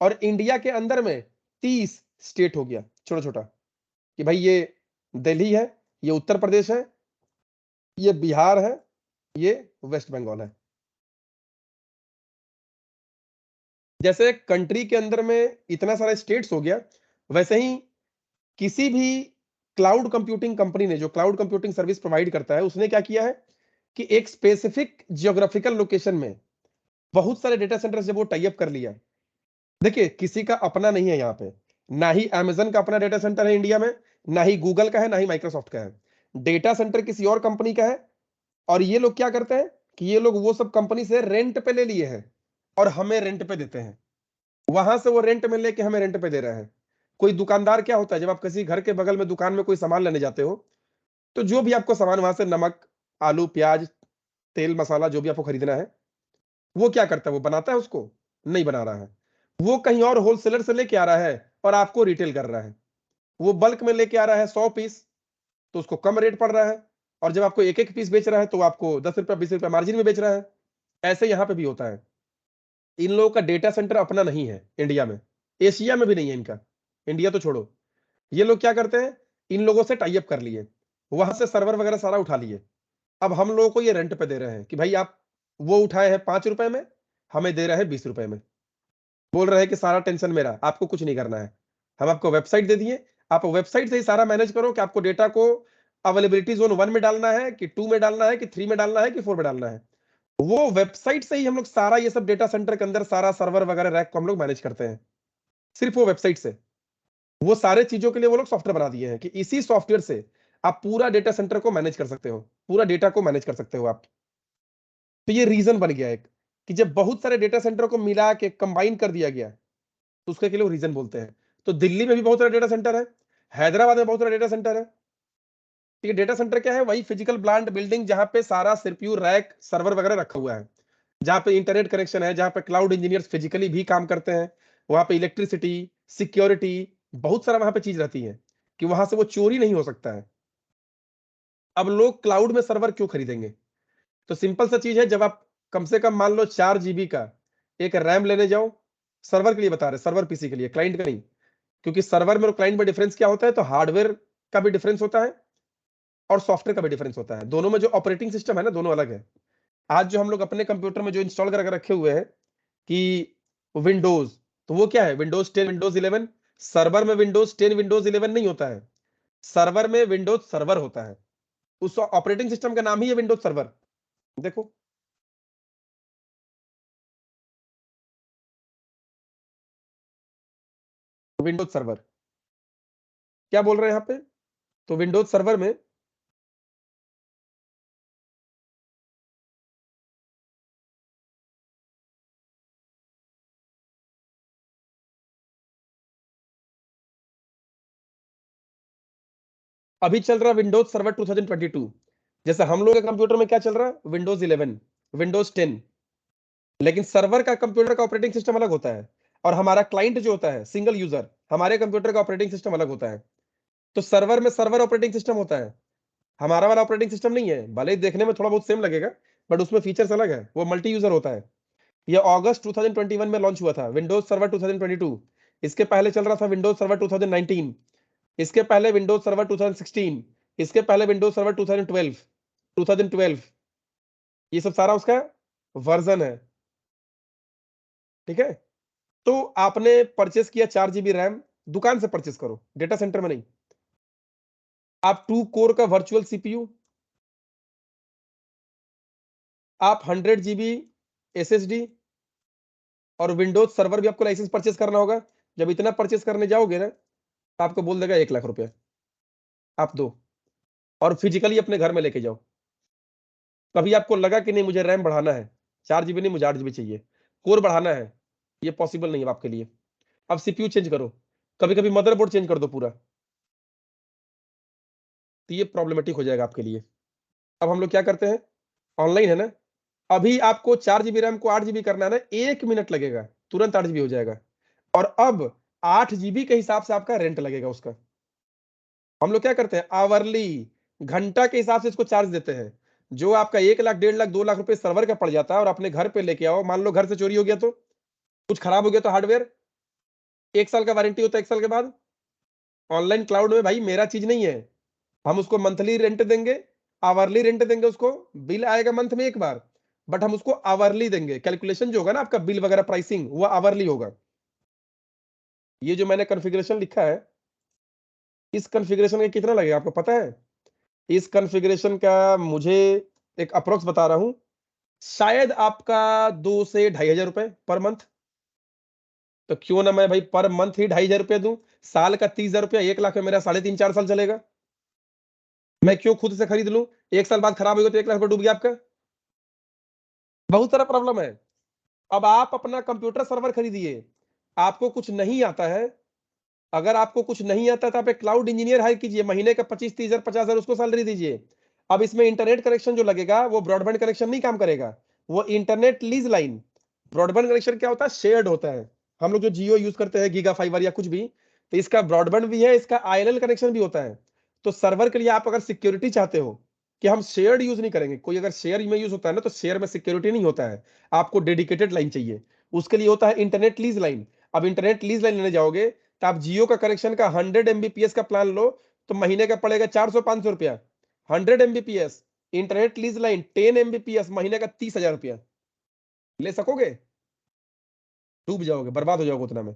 और इंडिया के अंदर में 30 स्टेट हो गया छोटा छोटा, कि भाई ये दिल्ली है, ये उत्तर प्रदेश है, ये बिहार है, ये वेस्ट बंगाल है। जैसे कंट्री के अंदर में इतना सारा स्टेट्स हो गया, वैसे ही किसी भी क्लाउड कंप्यूटिंग कंपनी ने, जो क्लाउड कंप्यूटिंग सर्विस प्रोवाइड करता है, उसने क्या किया है कि एक स्पेसिफिक जियोग्राफिकल लोकेशन में बहुत सारे डेटा सेंटर जब वो टाई अप कर लिया। देखिए किसी का अपना नहीं है यहाँ पे, ना ही Amazon का अपना डेटा सेंटर है इंडिया में, ना ही गूगल का है, ना ही माइक्रोसॉफ्ट का है। डेटा सेंटर किसी और कंपनी का है, और ये लोग क्या करते हैं कि ये लोग वो सब कंपनी से रेंट पे ले लिए हैं और हमें रेंट पे देते हैं। वहां से वो रेंट में लेके हमें रेंट पे दे रहे हैं। कोई दुकानदार क्या होता है, जब आप किसी घर के बगल में दुकान में कोई सामान लेने जाते हो, तो जो भी आपको सामान वहां से नमक, आलू, प्याज, तेल, मसाला, जो भी आपको खरीदना है, वो क्या करता है? वो बनाता है उसको? नहीं बना रहा है, वो कहीं और होलसेलर से लेके आ रहा है और आपको रिटेल कर रहा है। वो बल्क में लेके आ रहा है 100 पीस, तो उसको कम रेट पड़ रहा है, और जब आपको एक एक पीस बेच रहा है तो आपको 10 रुपया 20 रुपया मार्जिन में बेच रहा है। ऐसे यहां पे भी होता है। इन लोगों का डेटा सेंटर अपना नहीं है इंडिया में, एशिया में भी नहीं है इनका, इंडिया तो छोड़ो। ये लोग क्या करते हैं, इन लोगों से टाई अप कर लिए, वहां से सर्वर वगैरह सारा उठा लिए। अब हम लोगों को ये रेंट पे दे रहे हैं कि भाई आप, वो उठाए हैं 5 रुपए में, हमें दे रहे हैं 20 रुपए में। बोल रहे हैं कि सारा टेंशन मेरा, आपको कुछ नहीं करना है। हम आपको वेबसाइट दे दिए, आप वेबसाइट से ही सारा मैनेज करो कि आपको डेटा को अवेलेबिलिटी जोन 1 में डालना है कि 2 में डालना है कि 3 में डालना है कि 4 में डालना है। वो वेबसाइट से ही हम लोग सारा ये सब डेटा सेंटर के अंदर सारा सर्वर वगैरह रैक को हम लोग मैनेज करते हैं, सिर्फ वो वेबसाइट से। वो सारे चीजों के लिए वो लोग सॉफ्टवेयर बना दिए हैं कि इसी सॉफ्टवेयर से आप पूरा डेटा सेंटर को मैनेज कर सकते हो, पूरा डेटा को मैनेज कर सकते हो आप। तो ये रीजन बन गया एक कि जब बहुत सारे डेटा सेंटर को मिला के कंबाइन कर दिया गया तो उसके लिए रीजन बोलते हैं। तो दिल्ली में भी बहुत सारे डेटा सेंटर है, हैदराबाद में बहुत सारे डेटा सेंटर है। ठीक है, डेटा सेंटर क्या है? वही फिजिकल प्लांट बिल्डिंग जहां पे सारा सीपीयू रैक सर्वर वगैरह रखा हुआ है, जहां पे इंटरनेट कनेक्शन है, जहां पे क्लाउड इंजीनियर्स फिजिकली भी काम करते हैं, वहां पे इलेक्ट्रिसिटी, सिक्योरिटी, बहुत सारा वहां पे चीज रहती है कि वहां से वो चोरी नहीं हो सकता है। अब लोग क्लाउड में सर्वर क्यों खरीदेंगे? तो सिंपल सा चीज है, जब आप कम से कम मान लो 4 GB का एक रैम लेने जाओ, सर्वर के लिए बता रहे, सर्वर पीसी के लिए, क्लाइंट का नहीं। क्योंकि सर्वर में और क्लाइंट में डिफरेंस क्या होता है? तो हार्डवेयर का भी डिफरेंस होता है और सॉफ्टवेयर का भी डिफरेंस होता है। दोनों में जो ऑपरेटिंग सिस्टम है ना, दोनों अलग है। आज जो हम लोग अपने कंप्यूटर में जो इंस्टॉल करके रखे हुए हैं कि विंडोज, तो वो क्या है? Windows 10, Windows 11। सर्वर में विंडोज 10, विंडोज 11 नहीं होता है, सर्वर में विंडोज सर्वर होता है। उस ऑपरेटिंग सिस्टम का नाम ही है विंडोज सर्वर। देखो, विंडोज सर्वर क्या बोल रहे हैं यहाँ पे? तो विंडोज सर्वर में अभी चल रहा विंडोज सर्वर 2022। जैसे हम लोग के कंप्यूटर में क्या चल रहा है? Windows 11, Windows 10। लेकिन सर्वर का कंप्यूटर का ऑपरेटिंग सिस्टम अलग होता है, और हमारा क्लाइंट जो होता है सिंगल यूजर, हमारे कंप्यूटर का ऑपरेटिंग सिस्टम अलग होता है। तो सर्वर में सर्वर ऑपरेटिंग सिस्टम होता है, हमारा वाला ऑपरेटिंग सिस्टम नहीं है। भले ही देखने में थोड़ा बहुत सेम लगेगा, बट उसमें फीचर्स अलग है, वो मल्टी यूजर होता है। ये अगस्त 2021 में लॉन्च हुआ था विंडोज सर्वर 2022। इसके पहले चल रहा था विंडोज सर्वर 2019, इसके पहले विंडोज सर्वर 2016, इसके पहले विंडोज सर्वर 2012। ये सब सारा उसका वर्जन है। ठीक है, तो आपने परचेस किया 4 GB रैम, दुकान से परचेस करो, डेटा सेंटर में नहीं। आप 2 कोर का वर्चुअल सीपीयू, आप 100 GB एसएसडी, और विंडोज सर्वर भी आपको लाइसेंस परचेस करना होगा। जब इतना परचेस करने जाओगे ना, तो आपको बोल देगा 1 लाख रुपया आप दो, और फिजिकली अपने घर में लेके जाओ। कभी आपको लगा कि नहीं मुझे रैम बढ़ाना है, 4 GB नहीं मुझे 8 GB चाहिए, कोर बढ़ाना है, ये पॉसिबल नहीं है आपके लिए। अब सीपीयू चेंज करो, कभी कभी मदरबोर्ड चेंज कर दो पूरा, तो ये प्रॉब्लमेटिक हो जाएगा आपके लिए। अब हम लोग क्या करते हैं, ऑनलाइन है ना, अभी आपको 4 GB रैम को 8 GB करना है ना, 1 मिनट लगेगा, तुरंत 8 GB हो जाएगा। और अब 8 GB के हिसाब से आपका रेंट लगेगा उसका। हम लोग क्या करते हैं, आवरली, घंटा के हिसाब से इसको चार्ज देते हैं। जो आपका 1 लाख, 1.5 लाख, 2 लाख रुपए सर्वर का पड़ जाता है, और अपने घर पे लेके आओ, मान लो घर से चोरी हो गया, तो कुछ खराब हो गया तो हार्डवेयर, 1 साल का वारंटी होता है, 1 साल के बाद। ऑनलाइन क्लाउड में भाई मेरा चीज नहीं है, हम उसको मंथली रेंट देंगे, आवरली रेंट देंगे, उसको बिल आएगा मंथ में एक बार, बट हम उसको आवरली देंगे। कैलकुलेशन जो होगा ना आपका बिल वगैरह प्राइसिंग, वो आवरली होगा। ये जो मैंने कॉन्फ़िगरेशन लिखा है, इस कॉन्फ़िगरेशन का कितना लगेगा आपको पता है? इस कॉन्फ़िगरेशन का मुझे एक अप्रोक्स बता रहा हूं, शायद आपका 2 से 2,500 रुपए पर मंथ। तो क्यों ना मैं भाई पर मंथ ही 2,500 रुपए दूं, साल का 30,000 रुपया, 1 लाख में मेरा 3.5 4 साल चलेगा। मैं क्यों खुद से खरीद लूं? 1 साल बाद खराब हो गया तो 1 लाख रुपए डूब गया आपका। बहुत सारा प्रॉब्लम है। अब आप अपना कंप्यूटर सर्वर खरीदिए, आपको कुछ नहीं आता है, अगर आपको कुछ नहीं आता तो आप एक क्लाउड इंजीनियर हायर कीजिए, महीने का 25-30 हजार, 50 हजार उसको सैलरी दीजिए। अब इसमें इंटरनेट कनेक्शन जो लगेगा वो ब्रॉडबैंड कनेक्शन नहीं काम करेगा, वो internet lease line. Broadband connection क्या होता है? शेयर्ड होता है। हम लोग जो जियो यूज करते हैं, गीगा फाइबर या कुछ भी, तो इसका ब्रॉडबैंड भी है, इसका आईएलएल कनेक्शन भी होता है। तो सर्वर के लिए आप अगर सिक्योरिटी चाहते हो कि हम शेयर्ड यूज नहीं करेंगे, कोई अगर शेयर में यूज होता है ना, तो शेयर में सिक्योरिटी नहीं होता है, आपको डेडिकेटेड लाइन चाहिए, उसके लिए होता है इंटरनेट लीज लाइन। अब इंटरनेट लीज लाइन लेने जाओगे, तो आप जियो का कनेक्शन का 100 MBPS का प्लान लो, तो महीने का पड़ेगा 400-500 रुपया। 100 MBPS internet lease line, 10 MBPS महीने का 30,000 रुपया। ले सकोगे? डूब जाओगे, बर्बाद हो जाओगे उतना में।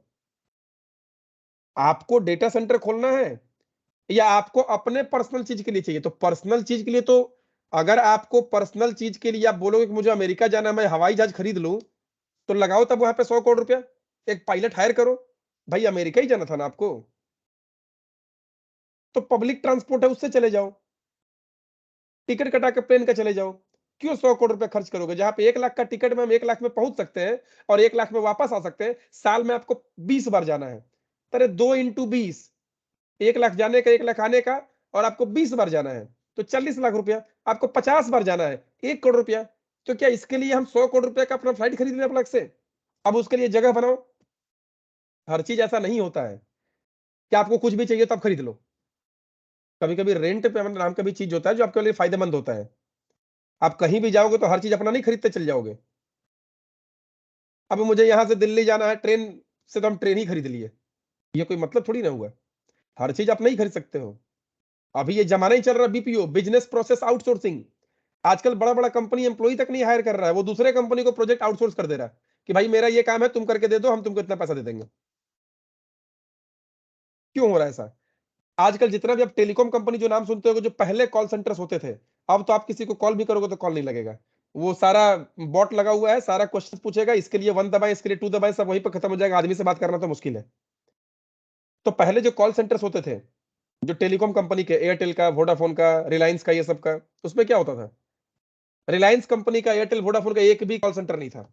आपको डेटा सेंटर खोलना है, या आपको अपने पर्सनल चीज के लिए चाहिए? तो पर्सनल चीज के लिए तो, अगर आपको पर्सनल चीज के लिए आप बोलोगे कि मुझे अमेरिका जाना है, मैं हवाई जहाज खरीद लूं, तो लगाओ तब वहां पे 100 करोड़ रुपया, एक पायलट हायर करो। भाई अमेरिका ही जाना था ना आपको, तो पब्लिक ट्रांसपोर्ट है उससे चले जाओ, टिकट कटा के प्लेन का चले जाओ। क्यों 100 करोड़ रुपए खर्च करोगे? जहां पे 1 लाख का टिकट में हम 1 लाख में पहुंच सकते हैं और 1 लाख में वापस आ सकते हैं। साल में आपको 20 बार जाना है, अरे 2 इंटू 20, 1 लाख जाने का 1 लाख आने का, और आपको 20 बार जाना है तो 40 लाख रुपया। आपको 50 बार जाना है 1 करोड़ रुपया। तो क्या इसके लिए हम 100 करोड़ रुपए का अपना फ्लाइट खरीद लें अलग से? अब उसके लिए जगह बनाओ। हर चीज ऐसा नहीं होता है कि आपको कुछ भी चाहिए तो आप खरीद लो। कभी कभी रेंट पे नाम का भी चीज होता है जो आपके लिए फायदेमंद होता है। आप कहीं भी जाओगे तो हर चीज अपना नहीं खरीदते चल जाओगे। अब मुझे यहां से दिल्ली जाना है ट्रेन से, तो हम ट्रेन ही खरीद लिए, ये कोई मतलब थोड़ी ना हुआ। हर चीज आप नहीं खरीद सकते हो। अभी ये जमाना ही चल रहा है बीपीओ, बिजनेस प्रोसेस आउटसोर्सिंग। आजकल बड़ा बड़ा कंपनी एम्प्लॉय तक नहीं हायर कर रहा है, वो दूसरे कंपनी को प्रोजेक्ट आउटसोर्स कर दे रहा है कि भाई मेरा ये काम है तुम करके दे दो, हम तुमको इतना पैसा दे देंगे। क्यों हो रहा है ऐसा? आजकल जितना भी आप टेलीकॉम कंपनी जो नाम सुनते हो, जो पहले कॉल सेंटर्स होते थे, अब तो आप किसी को कॉल भी करोगे तो कॉल नहीं लगेगा। वो सारा बॉट लगा हुआ है, सारा क्वेश्चन पूछेगा, इसके लिए 1 दबाए, इसके लिए 2 दबाए, सब वहीं पर खत्म हो जाएगा। आदमी से बात करना तो मुश्किल है। तो पहले जो कॉल सेंटर्स होते थे, जो टेलीकॉम कंपनी के, एयरटेल का, वोडाफोन का, रिलायंस का, ये सब का, उसमें क्या होता था? रिलायंस कंपनी का, एयरटेल, वोडाफोन का एक भी कॉल सेंटर नहीं था,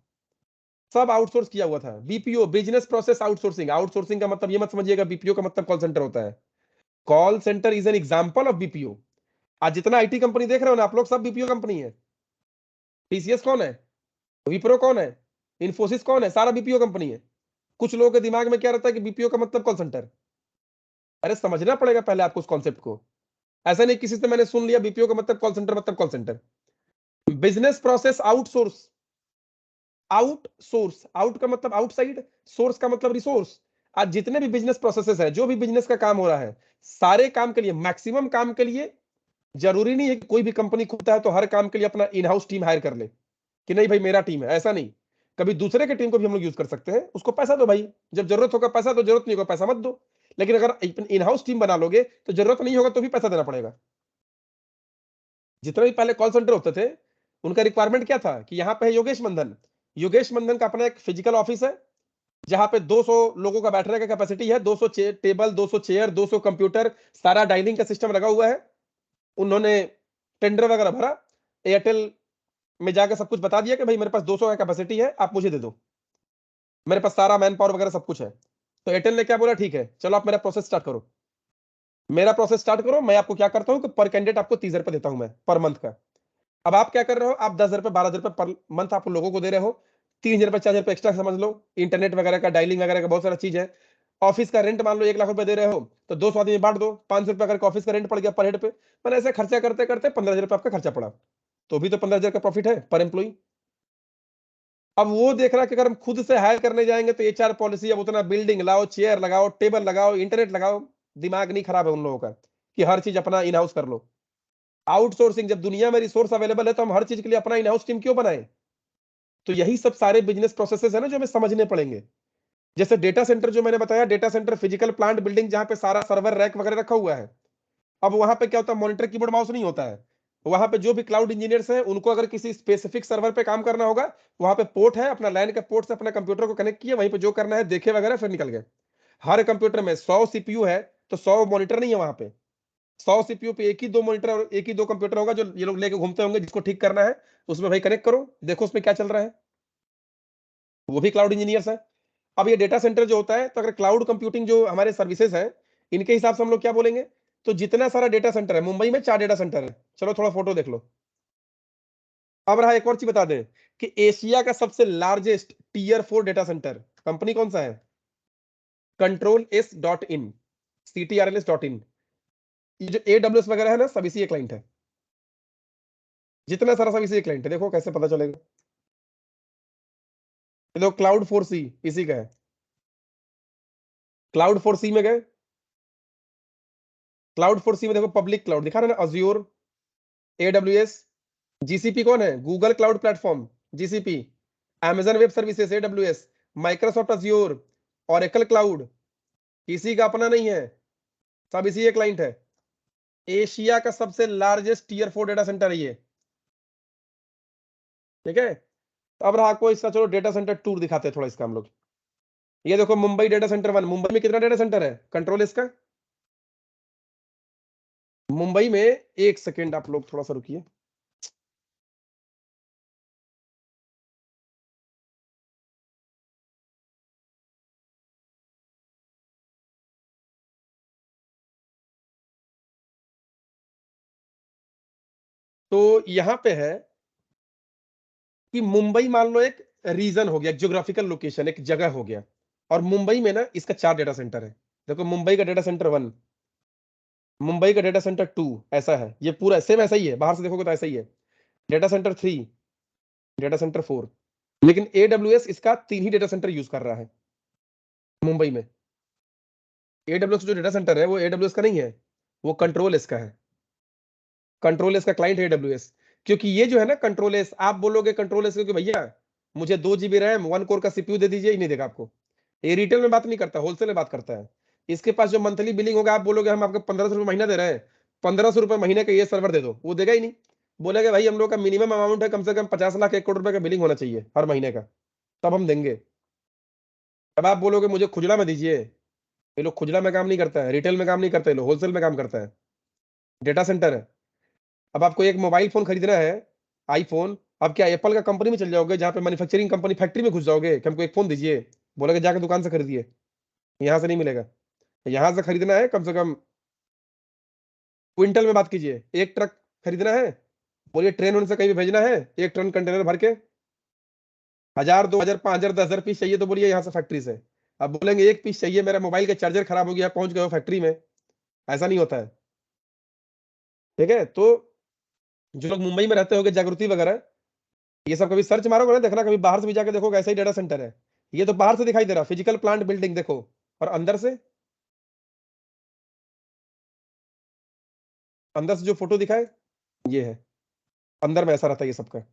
सब आउटसोर्स किया हुआ था। BPO, business process outsourcing. Outsourcing का मतलब ये मत समझिएगा बीपीओ का मतलब कॉल सेंटर होता है। Call centre is an example of BPO. आज जितना आईटी कंपनी देख रहे हो ना आप लोग, सब बीपीओ कंपनी है। टीसीएस कौन है? विप्रो कौन है? इन्फोसिस कौन है? सारा बीपीओ कंपनी है। कुछ लोगों के दिमाग में क्या रहता है कि बीपीओ का मतलब कॉल सेंटर। अरे समझना पड़ेगा पहले आपको उस कॉन्सेप्ट को। ऐसा नहीं किसी से मैंने सुन लिया बीपीओ का मतलब कॉल सेंटर, मतलब call centre. Business process outsource. Outsource, out का मतलब आउटसाइड, सोर्स का मतलब रिसोर्स। आज जितने भी बिजनेस प्रोसेसेस है, जो भी बिजनेस का काम हो रहा है, सारे काम के लिए, मैक्सिमम काम के लिए, जरूरी नहीं है कि कोई भी कंपनी खुलता है तो हर काम के लिए अपना इन हाउस टीम हायर कर ले कि नहीं भाई मेरा टीम है। ऐसा नहीं, कभी दूसरे के टीम को भी हम लोग यूज कर सकते हैं। उसको पैसा दो भाई, जब जरूरत होगा पैसा दो, जरूरत नहीं होगा पैसा मत दो। लेकिन अगर इन हाउस टीम बना लोगे तो जरूरत नहीं होगा तो भी पैसा देना पड़ेगा। जितने भी पहले कॉल सेंटर होते थे, उनका रिक्वायरमेंट क्या था कि यहाँ पे है योगेश मंदन। योगेश मंदन का अपना एक फिजिकल ऑफिस है, जहां पे 200 लोगों का बैठने का कैपेसिटी है, 200 टेबल, 200 चेयर, 200 कंप्यूटर, सारा डाइनिंग का सिस्टम लगा हुआ है। उन्होंने टेंडर वगैरह भरा, एयरटेल में जाकर सब कुछ बता दिया कि भाई मेरे पास 200 का कैपेसिटी है, आप मुझे दे दो, मेरे पास सारा मैन पावर वगैरह सब कुछ है। तो एयरटेल ने क्या बोला, ठीक है चलो आप मेरा प्रोसेस स्टार्ट करो। मेरा प्रोसेस स्टार्ट करो, मैं आपको क्या करता हूं कि पर कैंडिडेट आपको 30,000 रुपए देता हूं मैं पर मंथ का। अब आप क्या कर रहे हो, आप 10,000 रुपए, 12,000 रुपए पर मंथ आप लोगों को दे रहे हो। 3,000 रुपए, 4,000 रुपए एक्स्ट्रा समझ लो, इंटरनेट वगैरह का, डायलिंग वगैरह का, बहुत सारा चीज है। ऑफिस का रेंट मान लो 1 लाख रुपए दे रहे हो, तो 200 आदमी में बांट दो, 500 रुपए अगर ऑफिस का रेंट पड़ गया पर हेड पे। मैंने ऐसे खर्चा करते करते 15,000 रुपए आपका खर्चा पड़ा, तो भी तो 15,000 का प्रॉफिट है पर एम्प्लॉई। अब वो देख रहा है कि अगर हम खुद से हायर करने जाएंगे तो एचआर पॉलिसी, अब उतना बिल्डिंग लाओ, चेयर लगाओ, टेबल लगाओ, इंटरनेट लगाओ। दिमाग नहीं खराब है उन लोगों का कि हर चीज अपना इन हाउस कर लो। आउटसोर्सिंग, जब दुनिया में रिसोर्स अवेलेबल है तो हम हर चीज के लिए अपना इन हाउस टीम क्यों बनाए? तो यही सब सारे बिजनेस प्रोसेसेस है ना जो हमें समझने पड़ेंगे। जैसे डेटा सेंटर जो मैंने बताया, data centre physical plant building जहां पे सारा सर्वर रैक वगैरह रखा हुआ है। अब वहां पे क्या होता है, मॉनिटर कीबोर्ड माउस नहीं होता है। वहां पे जो भी क्लाउड इंजीनियर्स हैं, उनको अगर किसी स्पेसिफिक सर्वर पे काम करना होगा, वहां पे पोर्ट है, अपना लैन का पोर्ट से अपना कंप्यूटर को कनेक्ट किया, वहीं पे जो करना है देखे वगैरह, फिर निकल गए। हर कंप्यूटर में 100 सीपीयू है तो 100 मॉनिटर नहीं है वहां पे। 100 सीपीयू पे एक ही दो मॉनिटर और एक ही दो कंप्यूटर होगा जो ये लोग लेके घूमते होंगे, जिसको ठीक करना है उसमें भाई कनेक्ट करो, देखो उसमें क्या चल रहा है। वो भी क्लाउड इंजीनियर्स है। अब ये डेटा सेंटर जो होता है, तो अगर क्लाउड कंप्यूटिंग जो हमारे सर्विसेज हैं, इनके हिसाब से हम लोग क्या बोलेंगे, तो जितना सारा डेटा सेंटर है, मुंबई में 4 डेटा सेंटर है, चलो थोड़ा फोटो देख लो। अब रहा एक और चीज बता दें कि एशिया का सबसे largest tier 4 data centre company कौन सा है? Control S dot in, CTRLS.in। ये जो AWS वगैरह है ना, सब इसी क्लाइंट है। जितना सारा सब इसी क्लाइंट है, देखो कैसे पता चलेगा। ये देखो Cloud4C इसी का है। Cloud4C में गए, Cloud4C में देखो पब्लिक क्लाउड दिखा रहा है ना, अज्योर, AWS। जीसीपी कौन है? Google cloud platform, GCP. Amazon web services, AWS। Microsoft Azure, Oracle cloud, किसी का अपना नहीं है, सब इसी के क्लाइंट है। एशिया का सबसे लार्जेस्ट टीयर 4 डेटा सेंटर है ये, ठीक है। तो अब रहा आपको इसका, चलो डेटा सेंटर टूर दिखाते हैं थोड़ा इसका हम लोग। ये देखो मुंबई डेटा सेंटर 1, मुंबई में कितना डेटा सेंटर है कंट्रोल इसका? मुंबई में, एक सेकेंड आप लोग थोड़ा सा रुकिए। तो यहां पे है कि मुंबई मान लो एक रीजन हो गया, ज्योग्राफिकल लोकेशन एक जगह हो गया, और मुंबई में ना इसका 4 डेटा सेंटर है। देखो मुंबई का डेटा सेंटर 1, मुंबई का डेटा सेंटर 2, ऐसा है, ये पूरा सेम ऐसा ही है, बाहर से देखोगे तो ऐसा ही है। डेटा सेंटर 3, डेटा सेंटर 4, लेकिन एडब्ल्यूएस इसका 3 ही डेटा सेंटर यूज कर रहा है मुंबई में। एडब्ल्यूएस जो डेटा सेंटर है वो एडब्ल्यूएस का नहीं है, वो कंट्रोल इसका है। कंट्रोल एस का क्लाइंट है एडब्ल्यूएस। क्योंकि ये जो है ना कंट्रोल एस, आप बोलोगे कंट्रोल एस क्योंकि भैया मुझे 2 GB रैम 1 कोर का सीपीयू दे दीजिए, ही नहीं देगा आपको। ये रिटेल में बात नहीं करता, होलसेल में बात करता है। इसके पास जो मंथली बिलिंग होगा, आप बोलोगे हम आपको 1500 रुपए महीना दे रहे हैं, 1500 रुपए महीने का ये सर्वर दे दो, वो देगा ही नहीं। बोलेगा भाई हम लोग का मिनिमम अमाउंट है कम से कम 50 लाख 1 करोड़ रुपए का बिलिंग होना चाहिए हर महीने का, तब हम देंगे। अब आप बोलोगे मुझे खुजला में दीजिए, ये लोग खुजला में काम नहीं करता है, रिटेल में काम नहीं करता है, ये लोग होलसेल में काम करता है, डेटा सेंटर है। अब आपको एक मोबाइल फोन खरीदना है, आईफोन, अब क्या एप्पल का कंपनी में चल जाओगे जहां पे मैन्युफैक्चरिंग कंपनी फैक्ट्री में घुस जाओगे कि हमको एक फोन दीजिए, बोलोगे जाकर दुकान से खरीदिए, यहां से नहीं मिलेगा। यहां से खरीदना है कम से कम क्विंटल में बात कीजिए, एक ट्रक खरीदना है, बोलिए ट्रेन उनसे कहीं भी भेजना है, 1 टन कंटेनर भर के 1000 2000 5000 10,000 पीस चाहिए तो बोलिए यहाँ से फैक्ट्री से। अब बोलेंगे एक पीस चाहिए, मेरा मोबाइल का चार्जर खराब हो गया, पहुंच गए हो फैक्ट्री में, ऐसा नहीं होता है। ठीक है, तो जो लोग मुंबई में रहते होंगे, जागृति वगैरह, ये सब कभी सर्च मारोगे ना, देखना कभी बाहर से भी जाके देखोगे ऐसा ही डेटा सेंटर है। ये तो बाहर से दिखाई दे रहा फिजिकल प्लांट बिल्डिंग देखो, और अंदर से जो फोटो दिखाए ये है, अंदर में ऐसा रहता है ये सबका।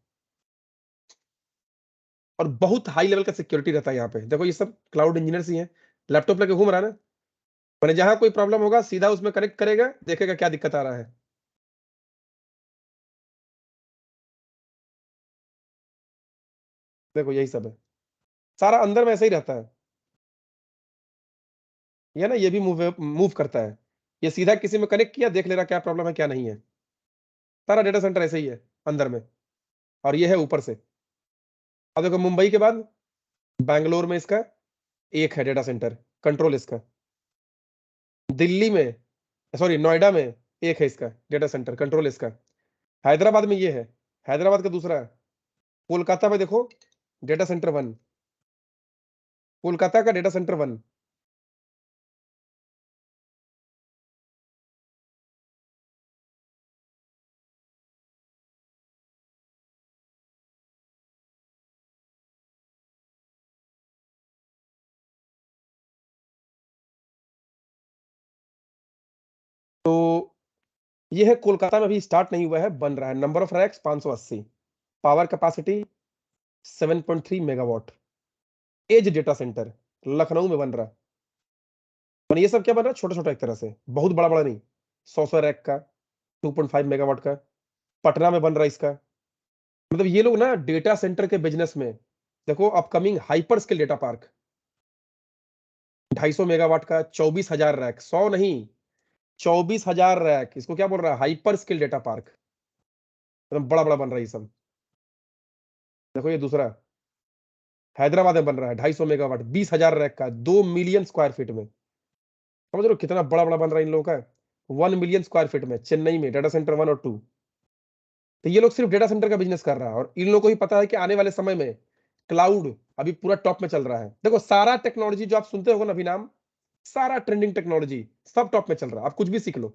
और बहुत हाई लेवल का सिक्योरिटी रहता है यहाँ पे। देखो ये सब क्लाउड इंजीनियर्स ही हैं, लैपटॉप लेके घूम रहा है ना, मैंने जहां कोई प्रॉब्लम होगा सीधा उसमें कनेक्ट करेगा, देखेगा क्या दिक्कत आ रहा है। देखो यही सब है, सारा अंदर में ऐसा ही रहता है। ये ना ये भी मूव मूव करता है, ये सीधा किसी में कनेक्ट किया, देख ले रहा क्या प्रॉब्लम है क्या नहीं है। सारा डेटा सेंटर ऐसे ही है अंदर में, और ये है ऊपर से। अब देखो मुंबई के बाद बैंगलोर में इसका एक है डेटा सेंटर, कंट्रोल इसका। दिल्ली में, सॉरी नोएडा में एक है इसका डेटा सेंटर, कंट्रोल इसका। हैदराबाद में ये है, हैदराबाद का दूसरा है। कोलकाता में देखो डेटा सेंटर 1, कोलकाता का डेटा सेंटर 1। तो ये है कोलकाता में, भी स्टार्ट नहीं हुआ है, बन रहा है। Number of racks 580, power capacity 7.3 megawatt, edge data centre Lucknow में बन रहा है। और ये सब क्या बन रहा है, छोटा छोटा एक तरह से, बहुत बड़ा बड़ा नहीं, 100 रैक का, 2.5 मेगावाट का। पटना में बन रहा है इसका। मतलब ये लोग ना डेटा सेंटर के बिजनेस में, देखो upcoming hyper scale data park 250 megawatt का, 24,000 रैक, 100 नहीं, 24,000 रैक, इसको क्या बोल रहा है, हाइपर स्केल डेटा पार्क। मतलब बड़ा बड़ा बन रहा है ये सब। देखो ये दूसरा हैदराबाद में बन रहा है, 250 मेगावाट, 20,000 रैक का, 2 मिलियन स्क्वायर फीट में। समझ रहे हो कितना बड़ा बड़ा बन रहा है इन लोगों का, 1 मिलियन स्क्वायर फीट में, चेन्नई में डेटा सेंटर 1 और 2। तो ये लोग सिर्फ डेटा सेंटर का बिजनेस कर रहा है, और इन लोगों को ही पता है कि आने वाले समय में क्लाउड अभी पूरा टॉप में चल रहा है। देखो सारा टेक्नोलॉजी जो आप सुनते हो ना अभी नाम, सारा ट्रेंडिंग टेक्नोलॉजी सब टॉप में चल रहा है। आप कुछ भी सीख लो,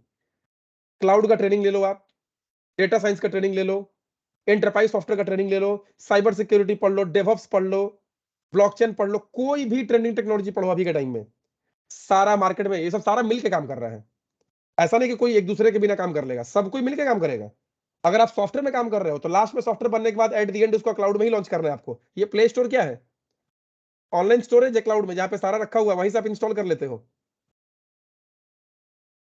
क्लाउड का ट्रेनिंग ले लो, आप डेटा साइंस का ट्रेनिंग ले लो, एंटरप्राइज सॉफ्टवेयर का ट्रेनिंग ले लो, साइबर सिक्योरिटी पढ़ लो, डेवऑप्स पढ़ लो, ब्लॉकचेन पढ़ लो, कोई भी ट्रेंडिंग टेक्नोलॉजी पढ़ो अभी के टाइम में, सारा मार्केट में ये सब सारा मिलके काम कर रहा है। ऐसा नहीं कि कोई एक दूसरे के बिना काम कर लेगा, सब कोई मिलके काम करेगा। अगर आप सॉफ्टवेयर में काम कर रहे हो तो लास्ट में सॉफ्टवेयर बनने के बाद एट द एंड उसको क्लाउड में ही लॉन्च करना है आपको। ये प्ले स्टोर क्या है, ऑनलाइन स्टोरेज है क्लाउड में, जहां पे सारा रखा हुआ है, वहीं से आप इंस्टॉल कर लेते हो।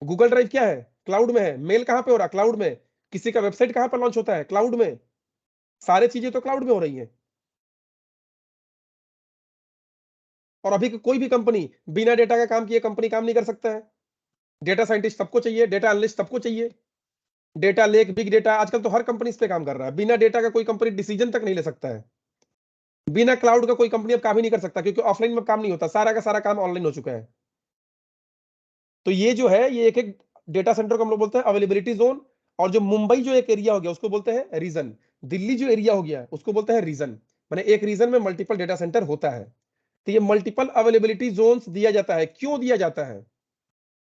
गूगल ड्राइव क्या है, क्लाउड में है। मेल कहां पे हो रहा है, क्लाउड में। किसी का वेबसाइट कहां पर लॉन्च होता है, क्लाउड में। सारी चीजें तो क्लाउड में हो रही हैं। और अभी कोई भी कंपनी बिना डेटा का काम किए कंपनी काम नहीं कर सकता है। डेटा साइंटिस्ट सबको चाहिए, डेटा एनालिस्ट सबको चाहिए, डेटा लेक, बिग डेटा, आजकल तो हर कंपनी इस पे काम कर रहा है। बिना डेटा का कोई कंपनी डिसीजन तक नहीं ले सकता है। बिना क्लाउड का कोई कंपनी अब काम ही नहीं कर सकता, क्योंकि ऑफलाइन में काम नहीं होता, सारा का सारा काम ऑनलाइन हो चुका है। तो ये जो है, ये एक एक डेटा सेंटर को हम लोग बोलते हैं अवेलेबिलिटी जोन। और जो मुंबई जो एक एरिया हो गया उसको बोलते हैं रीजन। दिल्ली जो एरिया हो गया उसको बोलते हैं रीजन। माने एक रीजन में मल्टीपल डेटा सेंटर होता है। तो ये मल्टीपल अवेलेबिलिटी जोन्स दिया जाता है। क्यों दिया जाता है?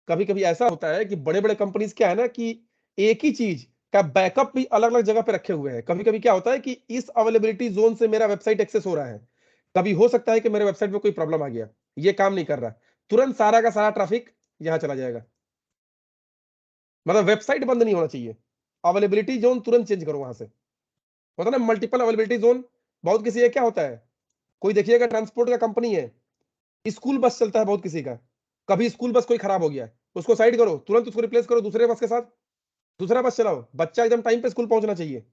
कभी कभी ऐसा होता है कि बड़े बड़े कंपनीज क्या है ना, कि एक ही चीज का बैकअप भी अलग अलग जगह पे रखे हुए हैं। कभी कभी क्या होता है कि इस अवेलेबिलिटी जोन से मेरा वेबसाइट एक्सेस हो रहा है, कभी हो सकता है कि मेरे वेबसाइट में कोई प्रॉब्लम आ गया, ये काम नहीं कर रहा, तुरंत सारा का सारा ट्रैफिक यहां चला जाएगा। मतलब वेबसाइट बंद नहीं होना चाहिए, अवेलेबिलिटी जोन तुरंत चेंज करो वहां से। होता है ना मल्टीपल अवेलेबिलिटी जोन। बहुत किसी का क्या होता है, कोई देखिएगा ट्रांसपोर्ट का कंपनी है, स्कूल बस चलता है बहुत किसी का, कभी स्कूल बस कोई खराब हो गया, उसको साइड करो, तुरंत उसको रिप्लेस करो दूसरे बस के साथ, दूसरा बस चलाओ। बच्चा एकदम टाइम पे स्कूल पहुंचना चाहिए।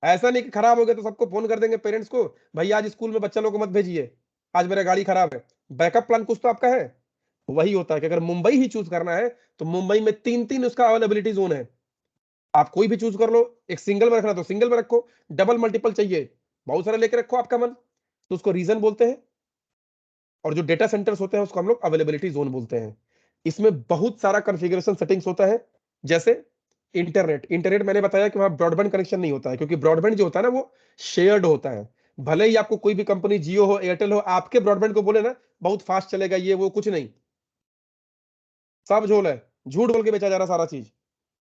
ऐसा नहीं कि खराब हो गया तो सबको फोन कर देंगे पेरेंट्स को, भाई आज स्कूल में बच्चा लोग को मत भेजिए, आज मेरा गाड़ी खराब है। बैकअप प्लान कुछ तो आपका है। वही होता है कि अगर मुंबई ही चूज करना है तो मुंबई में तीन तीन उसका अवेलेबिलिटी जोन है। आप कोई भी चूज कर लो, एक सिंगल में रखना तो सिंगल में रखो, डबल मल्टीपल चाहिए बहुत सारे लेके रखो आपका मन, तो उसको रीजन बोलते हैं। और जो डेटा सेंटर्स होते हैं उसको हम लोग अवेलेबिलिटी जोन बोलते हैं। इसमें बहुत सारा कॉन्फ़िगरेशन सेटिंग्स होता है। जैसे इंटरनेट, इंटरनेट मैंने बताया कि वहां ब्रॉडबैंड कनेक्शन नहीं होता है, क्योंकि ब्रॉडबैंड जो होता है ना वो शेयर्ड होता है। भले ही आपको कोई भी कंपनी जियो हो एयरटेल हो आपके ब्रॉडबैंड को बोले ना बहुत फास्ट चलेगा, ये वो कुछ नहीं, सब झोल है, झूठ बोल के बेचा जा रहा सारा चीज।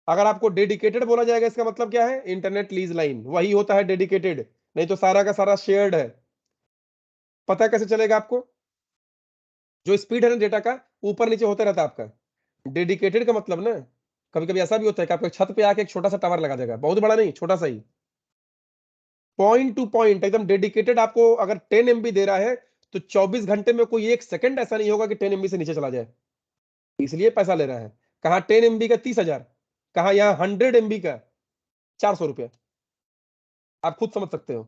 अगर आपको डेडिकेटेड बोला जाएगा इसका मतलब क्या है, इंटरनेट लीज लाइन वही होता है डेडिकेटेड, नहीं तो सारा का सारा शेयर्ड है। पता कैसे चलेगा आपको? जो स्पीड है ना डेटा का ऊपर नीचे होता रहता है आपका। डेडिकेटेड का मतलब ना, कभी कभी ऐसा भी होता है कि आपको छत पे आके एक छोटा सा टावर लगा देगा, बहुत बड़ा नहीं छोटा सा ही, पॉइंट टू पॉइंट एकदम डेडिकेटेड। आपको अगर 10 MB दे रहा है तो 24 घंटे में कोई एक सेकंड ऐसा नहीं होगा कि 10 MB से नीचे चला जाए, इसलिए पैसा ले रहा है। कहा 10 MB का 30,000, कहा यहाँ 100 MB का 400 रुपया, आप खुद समझ सकते हो।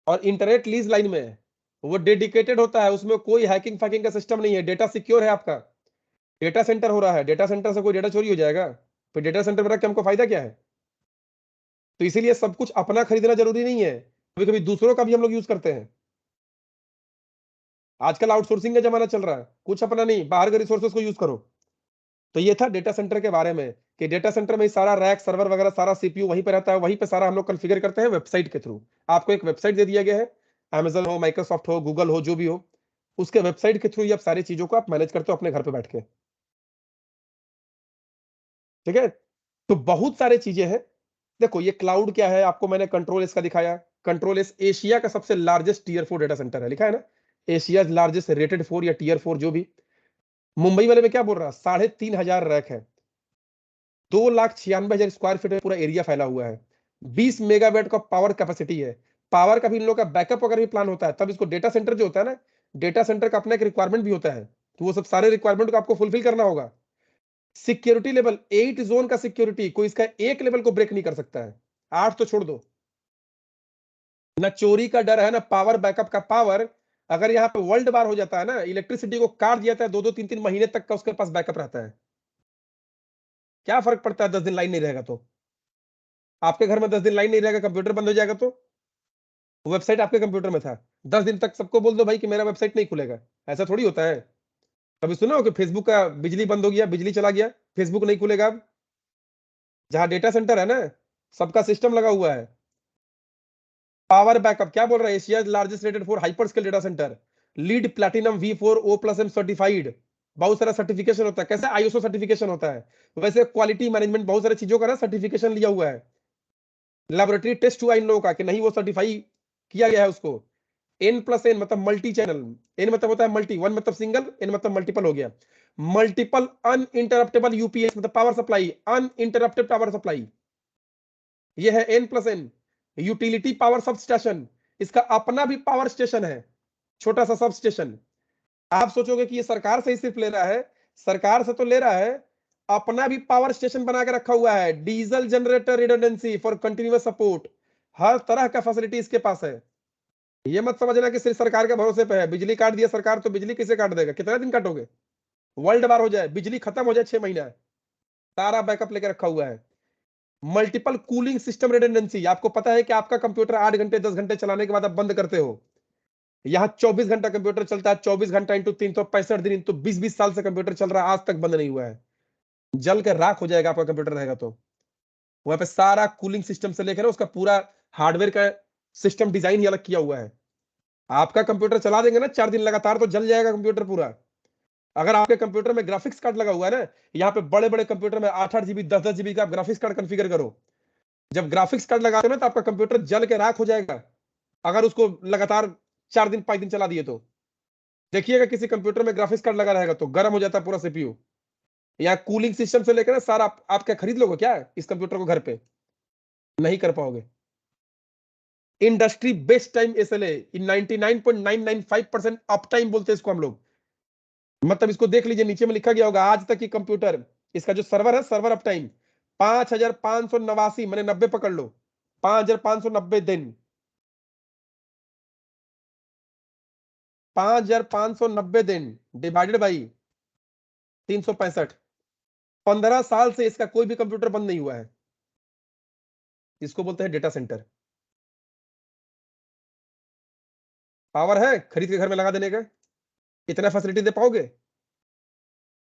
और इंटरनेट लीज लाइन में है, वो डेडिकेटेड होता है, उसमें कोई हैकिंग फैकिंग का सिस्टम नहीं है, डेटा सिक्योर है आपका। डेटा सेंटर हो रहा है, डेटा सेंटर से कोई डेटा चोरी हो जाएगा? फिर डेटा सेंटर में रख के हमको फायदा क्या है? तो इसीलिए सब कुछ अपना खरीदना जरूरी नहीं है, कभी कभी दूसरों का भी हम लोग यूज करते हैं। आजकल आउटसोर्सिंग का जमाना चल रहा है, कुछ अपना नहीं, बाहर के रिसोर्सेज को यूज करो। तो ये था डेटा सेंटर के बारे में, कि डेटा सेंटर में सारा रैक सर्वर वगैरह सारा सीपीयू वहीं पे रहता है, वहीं पे सारा हम लोग कॉन्फ़िगर करते हैं वेबसाइट के थ्रू। आपको एक वेबसाइट दे दिया गया है, अमेजन हो, माइक्रोसॉफ्ट हो, गूगल हो, जो भी हो, उसके वेबसाइट के थ्रू ये आप सारी चीजों को आप मैनेज करते हो अपने घर पे बैठ के। ठीक है, तो बहुत सारी चीजें हैं। देखो ये क्लाउड क्या है, आपको मैंने कंट्रोल एस का दिखाया। कंट्रोल एस एशिया का सबसे लार्जेस्ट टियर 4 डेटा सेंटर है, लिखा है ना, एशिया लार्जेस्ट रेटेड 4 या टियर 4 जो भी। मुंबई वाले में क्या बोल रहा है, 3,500 रैक है, 2,96,000 स्क्वायर फीट में पूरा एरिया फैला हुआ है, 20 मेगावाट का पावर कैपेसिटी है। पावर का भी इन लोग का बैकअप अगर भी प्लान होता है तब इसको डेटा सेंटर जो होता है ना, डेटा सेंटर का अपना एक रिक्वायरमेंट भी होता है, तो वो सब सारे रिक्वायरमेंट को आपको फुलफिल करना होगा। सिक्योरिटी लेवल 8 जोन का सिक्योरिटी, कोई इसका एक लेवल को ब्रेक नहीं कर सकता है। 8 तो छोड़ दो, ना चोरी का डर है ना पावर बैकअप का पावर। अगर यहाँ पे वर्ल्ड वार हो जाता है ना, इलेक्ट्रिसिटी को काट दिया जाता है, 2-2 3-3 महीने तक का उसके पास बैकअप रहता है। क्या फर्क पड़ता है 10 दिन लाइन नहीं रहेगा तो? आपके घर में 10 दिन लाइन नहीं रहेगा, कंप्यूटर बंद हो जाएगा तो? वेबसाइट आपके कंप्यूटर में था, 10 दिन तक सबको बोल दो भाई कि मेरा वेबसाइट नहीं खुलेगा, ऐसा थोड़ी होता है। कभी सुना हो कि फेसबुक का बिजली बंद हो गया, बिजली चला गया, फेसबुक नहीं खुलेगा अब? जहां डेटा सेंटर है ना, सबका सिस्टम लगा हुआ है। पावर बैकअप क्या बोल रहा है, Asia largest rated for hyper scale data centre, lead platinum V4O+M certified. बहुत सारा सर्टिफिकेशन होता है, कैसे आईएसओ सर्टिफिकेशन होता है वैसे क्वालिटी मैनेजमेंट बहुत सारी चीजों का ना सर्टिफिकेशन लिया हुआ है। लेबोरेटरी टेस्ट हुआ इन लोगों का कि नहीं वो सर्टिफाई किया गया है उसको। N+N मतलब मल्टी चैनल, एन मतलब होता है मल्टी, वन मतलब सिंगल, एन मतलब मल्टीपल हो गया। मल्टीपल अनइंटरप्टेबल यूपीएस मतलब power supply, uninterrupted power supply, ये है N+N। Utility power sub station, इसका अपना भी पावर स्टेशन है, छोटा सा सब स्टेशन। आप सोचोगे कि ये सरकार से ही सिर्फ ले रहा है, सरकार से तो ले रहा है, अपना भी पावर स्टेशन बना के रखा हुआ है, diesel generator redundancy for continuous support, हर तरह का फैसिलिटी इसके पास है। ये मत समझना कि सिर्फ सरकार के भरोसे पे है, बिजली काट दिया सरकार तो बिजली किसे काट देगा, कितना दिन काटोगे? वर्ल्ड वार हो जाए, बिजली खत्म हो जाए 6 महीना, सारा बैकअप लेकर रखा हुआ है। मल्टीपल कूलिंग सिस्टम रिडंडेंसी, आपको पता है कि आपका कंप्यूटर 8 घंटे 10 घंटे चलाने के बाद आप बंद करते हो, यहाँ 24 घंटा कंप्यूटर चलता है, 24 घंटा इंटू 365 दिन इंटू 20-20 साल से कंप्यूटर चल रहा है, आज तक बंद नहीं हुआ है। जल कर राख हो जाएगा आपका कंप्यूटर रहेगा तो। वहां पे सारा कूलिंग सिस्टम से लेकर उसका पूरा हार्डवेयर का सिस्टम डिजाइन ही अलग किया हुआ है। आपका कंप्यूटर चला देंगे ना 4 दिन लगातार तो जल जाएगा कंप्यूटर पूरा। अगर आपके कंप्यूटर में ग्राफिक्स कार्ड लगा हुआ है ना, यहाँ पे बड़े बड़े कंप्यूटर में 8-8 GB 10-10 GB का ग्राफिक्स कार्ड कॉन्फ़िगर करो, जब ग्राफिक्स कार्ड लगाते हो ना तो आपका कंप्यूटर जल के राख हो जाएगा, अगर उसको लगातार 4 दिन 5 दिन चला दिए तो। देखिएगा किसी कंप्यूटर में ग्राफिक्स कार्ड लगा रहेगा तो गर्म हो जाता है पूरा सीपीयू। यहाँ कूलिंग सिस्टम से लेकर ना सारा आप क्या खरीद लोगे क्या इस कंप्यूटर को घर पे? नहीं कर पाओगे। इंडस्ट्री बेस्ट टाइम एसएलए इन 99.995% अप टाइम बोलते हैं इसको हम लोग। मतलब इसको देख लीजिए, नीचे में लिखा गया होगा आज तक की कंप्यूटर, इसका जो सर्वर है सर्वर अप टाइम 5589, मैंने 90 पकड़ लो, 5590 दिन, 5590 दिन डिवाइडेड बाई 365, 15 साल से इसका कोई भी कंप्यूटर बंद नहीं हुआ है। इसको बोलते हैं डेटा सेंटर। पावर है खरीद के घर में लगा देने का, इतना फैसिलिटी दे पाओगे?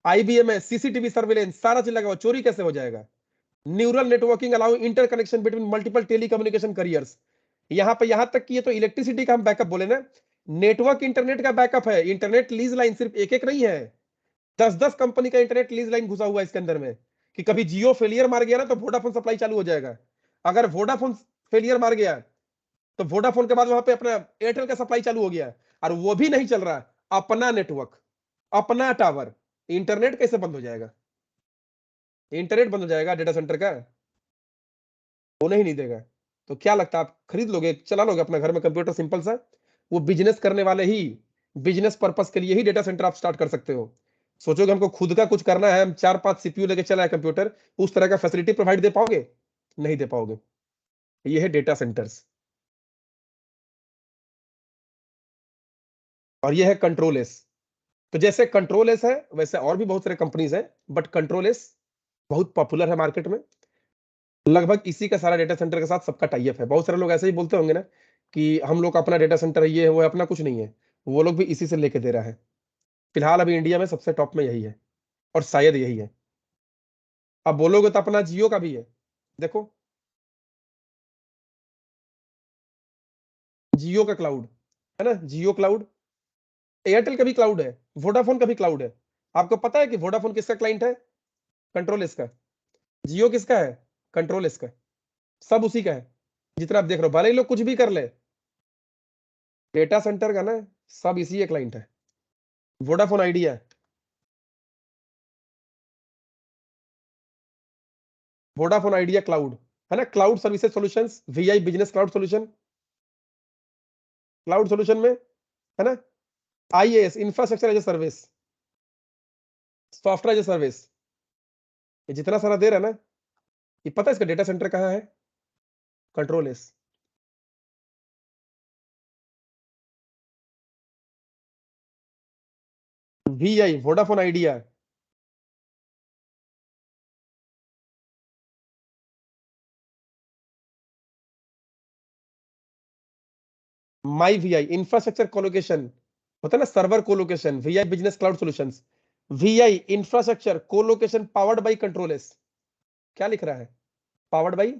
आईबीएम है, सीसीटीवी सर्विलेंस, सारा चीज लगा हुआ, चोरी कैसे हो जाएगा? Neural networking allow interconnection between multiple telecommunication careers. यहां तक कि ये तो इलेक्ट्रिसिटी का हम बैकअप बोले ना, नेटवर्क इंटरनेट का बैकअप है। इंटरनेट लीज लाइन सिर्फ एक एक नहीं है, 10-10 कंपनी का इंटरनेट लीज लाइन घुसा हुआ है इसके अंदर में, कि कभी जियो फेलियर मार गया ना तो वोडाफोन सप्लाई चालू हो जाएगा। अगर वोडाफोन फेलियर मार गया तो वोडाफोन के बाद वहां पे अपना एयरटेल का सप्लाई चालू हो गया, और वो भी नहीं चल रहा, अपना नेटवर्क, अपना टावर, इंटरनेट कैसे बंद हो जाएगा? इंटरनेट बंद हो जाएगा डेटा सेंटर का? होने ही नहीं देगा। तो क्या लगता है आप खरीद लोगे, चला लोगे अपना घर में कंप्यूटर सिंपल सा? वो बिजनेस करने वाले ही, बिजनेस पर्पस के लिए ही डेटा सेंटर आप स्टार्ट कर सकते हो। सोचोगे हमको खुद का कुछ करना है, हम 4-5 सीपीयू लेके चला है कंप्यूटर, उस तरह का फैसिलिटी प्रोवाइड दे पाओगे? नहीं दे पाओगे। ये है डेटा सेंटर्स। और ये है कंट्रोल एस। तो जैसे कंट्रोल एस है वैसे और भी बहुत सारे कंपनीज हैं, बट कंट्रोल एस बहुत पॉपुलर है मार्केट में। लगभग इसी का सारा डेटा सेंटर के साथ सबका टाई अप है। बहुत सारे लोग ऐसे ही बोलते होंगे ना कि हम लोग का अपना डेटा सेंटर है, ये है वो है, अपना कुछ नहीं है। वो लोग भी इसी से लेके दे रहा है। फिलहाल अभी इंडिया में सबसे टॉप में यही है, और शायद यही है। अब बोलोगे तो अपना जियो का भी है, देखो जियो का क्लाउड है ना, जियो क्लाउड, एयरटेल का भी क्लाउड है, वोडाफोन का भी क्लाउड है। आपको पता है कि वोडाफोन किसका क्लाइंट है? कंट्रोल इसका। जियो किसका है? कंट्रोल इसका। सब उसी का है। जितना आप देख रहे हो, भले ही लोग कुछ भी कर ले, डेटा सेंटर का ना सब इसी का क्लाइंट है। Vodafone Idea, Vodafone Idea cloud है ना, cloud services solutions, Vi business cloud solution, cloud solution में है ना, IaaS infrastructure as a service, software as a service, ये जितना सारा दे रहा है ना, ये पता है इसका डेटा सेंटर कहाँ है? Control S. Vi Vodafone Idea, my Vi infrastructure colocation, होता है ना server colocation, Vi business cloud solutions, Vi infrastructure colocation powered by Control S. क्या लिख रहा है? पावर्ड बाई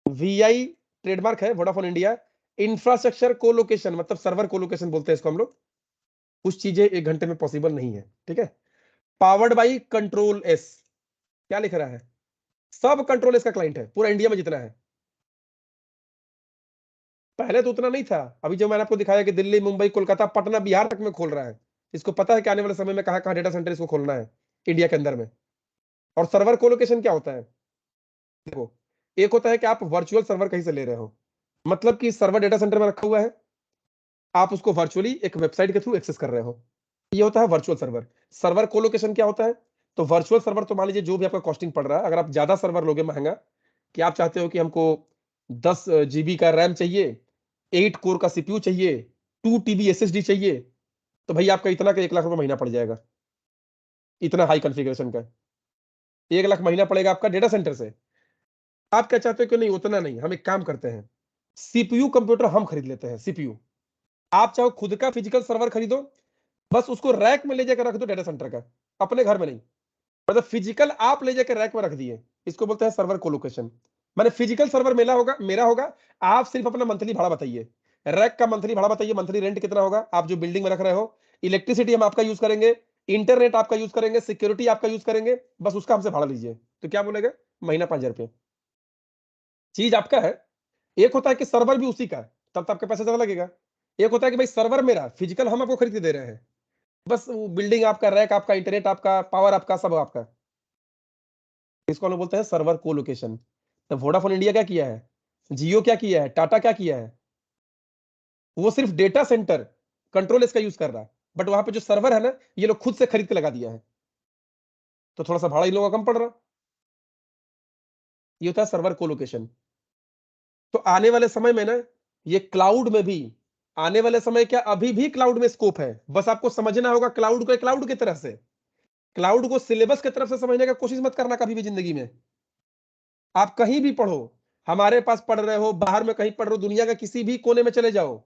वीआई, ट्रेडमार्क है वोडाफोन इंडिया। इंफ्रास्ट्रक्चर कोलोकेशन मतलब सर्वर कोलोकेशन बोलते हैं इसको हम लोग। कुछ चीजें 1 घंटे में पॉसिबल नहीं है, ठीक है। पावर्ड बाई कंट्रोल एस, क्या लिख रहा है? सब कंट्रोल एस का क्लाइंट है पूरा इंडिया में जितना है। पहले तो उतना नहीं था, अभी जो मैंने आपको दिखाया कि दिल्ली मुंबई कोलकाता पटना बिहार तक में खोल रहा है। इसको पता है कि आने वाले समय में कहां कहां डेटा सेंटर इसको खोलना है इंडिया के अंदर में। और सर्वर कोलोकेशन क्या होता है? देखो, एक होता है कि आप वर्चुअल सर्वर कहीं से ले रहे हो, मतलब कि सर्वर डेटा सेंटर में रखा हुआ है, आप उसको वर्चुअली एक वेबसाइट के थ्रू एक्सेस कर रहे हो, ये होता है वर्चुअल सर्वर। सर्वर कोलोकेशन क्या होता है? तो वर्चुअल सर्वर तो मान लीजिए जो भी आपका कॉस्टिंग पड़ रहा है, अगर आप ज्यादा सर्वर लोगे महंगा, कि आप चाहते हो कि हमको 10 GB का रैम चाहिए, 8 कोर का सीपीयू चाहिए, 2 TB SSD चाहिए, तो भाई आपका इतना का 1 लाख रुपए महीना पड़ जाएगा। इतना हाई कॉन्फ़िगरेशन का 1 लाख महीना पड़ेगा आपका डेटा सेंटर से। आप क्या चाहते हो कि नहीं उतना नहीं, हम एक काम करते हैं, सीपीयू कंप्यूटर हम खरीद लेते हैं, सीपीयू। आप चाहो खुद का फिजिकल सर्वर खरीदो, बस उसको रैक में ले जाकर रख दो डेटा सेंटर का, अपने घर में नहीं। मतलब फिजिकल आप ले जाकर रैक में रख दिए, इसको बोलते हैं सर्वर कोलोकेशन। माने फिजिकल सर्वर मेरा होगा, आप सिर्फ अपना मंथली भाड़ा बताइए, रैक का मंथली भाड़ा बताइए, मंथली रेंट कितना होगा, आप जो बिल्डिंग में रख रहे हो, इलेक्ट्रिसिटी हम आपका यूज करेंगे, इंटरनेट आपका यूज करेंगे, सिक्योरिटी आपका यूज करेंगे, बस उसका हमसे भाड़ा लीजिए। तो क्या बोलेगा? महीना 5,000 रुपये। चीज आपका है। एक होता है कि सर्वर भी उसी का है, तब तो आपके पैसे ज्यादा लगेगा। एक होता है कि भाई सर्वर मेरा, फिजिकल हम आपको खरीद के दे रहे हैं, बस वो बिल्डिंग आपका, रैक आपका, इंटरनेट आपका, पावर आपका, सब आपका। इसको हम लोग बोलते हैं सर्वर कोलोकेशन। तो वोडाफोन इंडिया क्या किया है, जियो क्या किया है, टाटा क्या किया है, वो सिर्फ डेटा सेंटर कंट्रोल इसका यूज कर रहा है, बट वहां पे जो सर्वर है ना, ये लोग खुद से खरीद के लगा दिया है, तो थोड़ा सा भाड़ा इन लोगों का कम पड़ रहा। ये होता है सर्वर कोलोकेशन। तो आने वाले समय में ना, ये क्लाउड में भी, आने वाले समय क्या, अभी भी क्लाउड में स्कोप है, बस आपको समझना होगा क्लाउड को क्लाउड की तरह से। क्लाउड को सिलेबस की तरफ से समझने का कोशिश मत करना कभी भी जिंदगी में। आप कहीं भी पढ़ो, हमारे पास पढ़ रहे हो, बाहर में कहीं पढ़ रहे हो, दुनिया के किसी भी कोने में चले जाओ,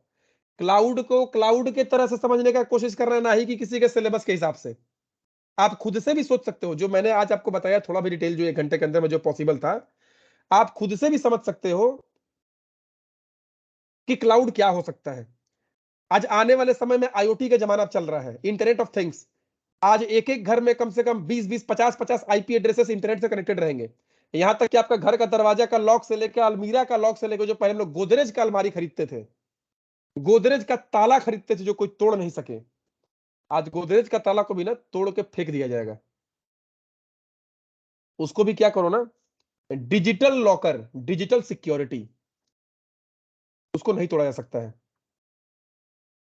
क्लाउड को क्लाउड के तरह से समझने का कोशिश करना, ना ही कि किसी के सिलेबस के हिसाब से। आप खुद से भी सोच सकते हो, जो मैंने आज आपको बताया थोड़ा भी डिटेल, जो 1 घंटे के अंदर में जो पॉसिबल था, आप खुद से भी समझ सकते हो कि क्लाउड क्या हो सकता है। आज आने वाले समय में आईओटी का जमाना चल रहा है, इंटरनेट ऑफ थिंग्स। आज एक एक घर में कम से कम 20-20, 50-50 आईपी एड्रेसेस इंटरनेट से कनेक्टेड रहेंगे। यहां तक कि आपका घर का दरवाजा का लॉक से लेकर, अलमीरा का लॉक से लेकर, जो पहले हम लोग गोदरेज का अलमारी खरीदते थे, गोदरेज का ताला खरीदते थे जो कोई तोड़ नहीं सके, आज गोदरेज का ताला को भी ना तोड़ के फेंक दिया जाएगा। उसको भी क्या करो ना, डिजिटल लॉकर, डिजिटल सिक्योरिटी, उसको नहीं तोड़ा जा सकता है।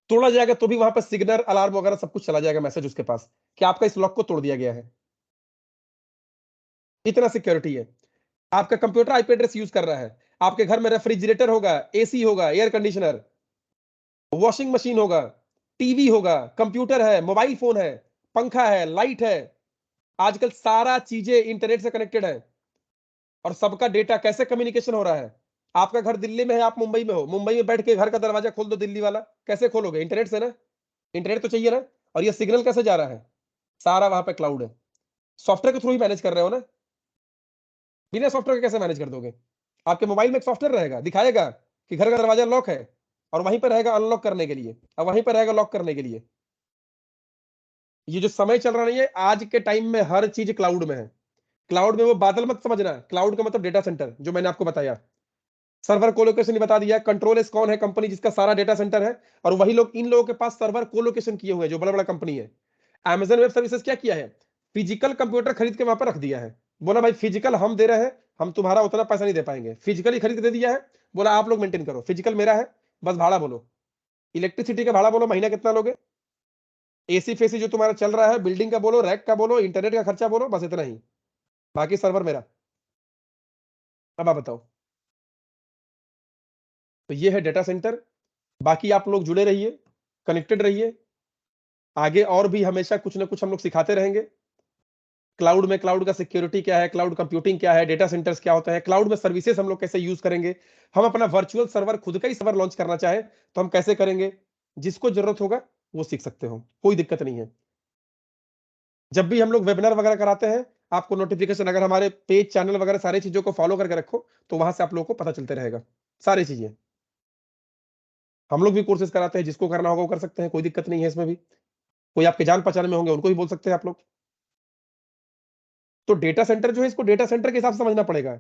तोड़ा जाएगा तो भी वहां पर सिग्नल, अलार्म वगैरह सब कुछ चला जाएगा, मैसेज उसके पास कि आपका इस लॉक को तोड़ दिया गया है। इतना सिक्योरिटी है। आपका कंप्यूटर आईपी एड्रेस यूज कर रहा है, आपके घर में रेफ्रिजरेटर होगा, एसी होगा, एयर कंडीशनर, वॉशिंग मशीन होगा, टीवी होगा, कंप्यूटर है, मोबाइल फोन है, पंखा है, लाइट है, आजकल सारा चीजें इंटरनेट से कनेक्टेड है। और सबका डेटा कैसे कम्युनिकेशन हो रहा है। आपका घर दिल्ली में है, आप मुंबई में हो, मुंबई में बैठ के घर का दरवाजा खोल दो दिल्ली वाला, कैसे खोलोगे? इंटरनेट से ना, इंटरनेट तो चाहिए ना। और ये सिग्नल कैसे जा रहा है, सारा वहां पे क्लाउड है, सॉफ्टवेयर के थ्रू ही मैनेज कर रहे हो ना। बिना सॉफ्टवेयर के कैसे मैनेज कर दोगे? आपके मोबाइल में एक सॉफ्टवेयर रहेगा, दिखाएगा कि घर का दरवाजा लॉक है, और वहीं पर रहेगा अनलॉक करने के लिए, और वहीं पर रहेगा लॉक करने के लिए। ये जो समय चल रहा नहीं है, आज के टाइम में हर चीज क्लाउड में है। क्लाउड में वो बादल मत समझना, क्लाउड का मतलब डेटा सेंटर, जो मैंने आपको बताया। सर्वर कोलोकेशन बता दिया। कंट्रोल एस कौन है? कंपनी जिसका सारा डेटा सेंटर है, और वही लोग, इन लोगों के पास सर्वर कोलोकेशन किए हुए हैं, जो बड़ा बड़ा कंपनी है। Amazon वेब सर्विसेज क्या किया है, फिजिकल कंप्यूटर खरीद के वहां पर रख दिया है, बोला भाई फिजिकल हम दे रहे हैं, हम तुम्हारा उतना पैसा नहीं दे पाएंगे, फिजिकली खरीद के दे दिया है, बोला आप लोग मेंटेन करो, फिजिकल मेरा है, बस भाड़ा बोलो, इलेक्ट्रिसिटी का भाड़ा बोलो, महीना कितना लोगे, एसी फेसी जो तुम्हारा चल रहा है, बिल्डिंग का बोलो, रैक का बोलो, इंटरनेट का खर्चा बोलो, बस इतना ही, बाकी सर्वर मेरा। अब आप बताओ। तो ये है डेटा सेंटर। बाकी आप लोग जुड़े रहिए, कनेक्टेड रहिए, आगे और भी हमेशा कुछ ना कुछ हम लोग सिखाते रहेंगे। क्लाउड में, क्लाउड का सिक्योरिटी क्या है, क्लाउड कंप्यूटिंग क्या है, डेटा सेंटर्स क्या होता है, क्लाउड में सर्विसेज हम लोग कैसे यूज करेंगे, हम अपना वर्चुअल सर्वर, खुद का ही सर्वर लॉन्च करना चाहे तो हम कैसे करेंगे। जिसको जरूरत होगा वो सीख सकते हो, कोई दिक्कत नहीं है। जब भी हम लोग वेबिनार वगैरह कराते हैं, आपको नोटिफिकेशन, अगर हमारे पेज, चैनल वगैरह सारी चीजों को फॉलो करके रखो, तो वहां से आप लोगों को पता चलते रहेगा सारी चीजें। हम लोग भी कोर्सेज कराते हैं, जिसको करना होगा वो कर सकते हैं, कोई दिक्कत नहीं है इसमें भी। कोई आपके जान पहचान में होंगे, उनको भी बोल सकते हैं आप लोग। तो डेटा सेंटर जो है, इसको डेटा सेंटर के हिसाब से समझना पड़ेगा।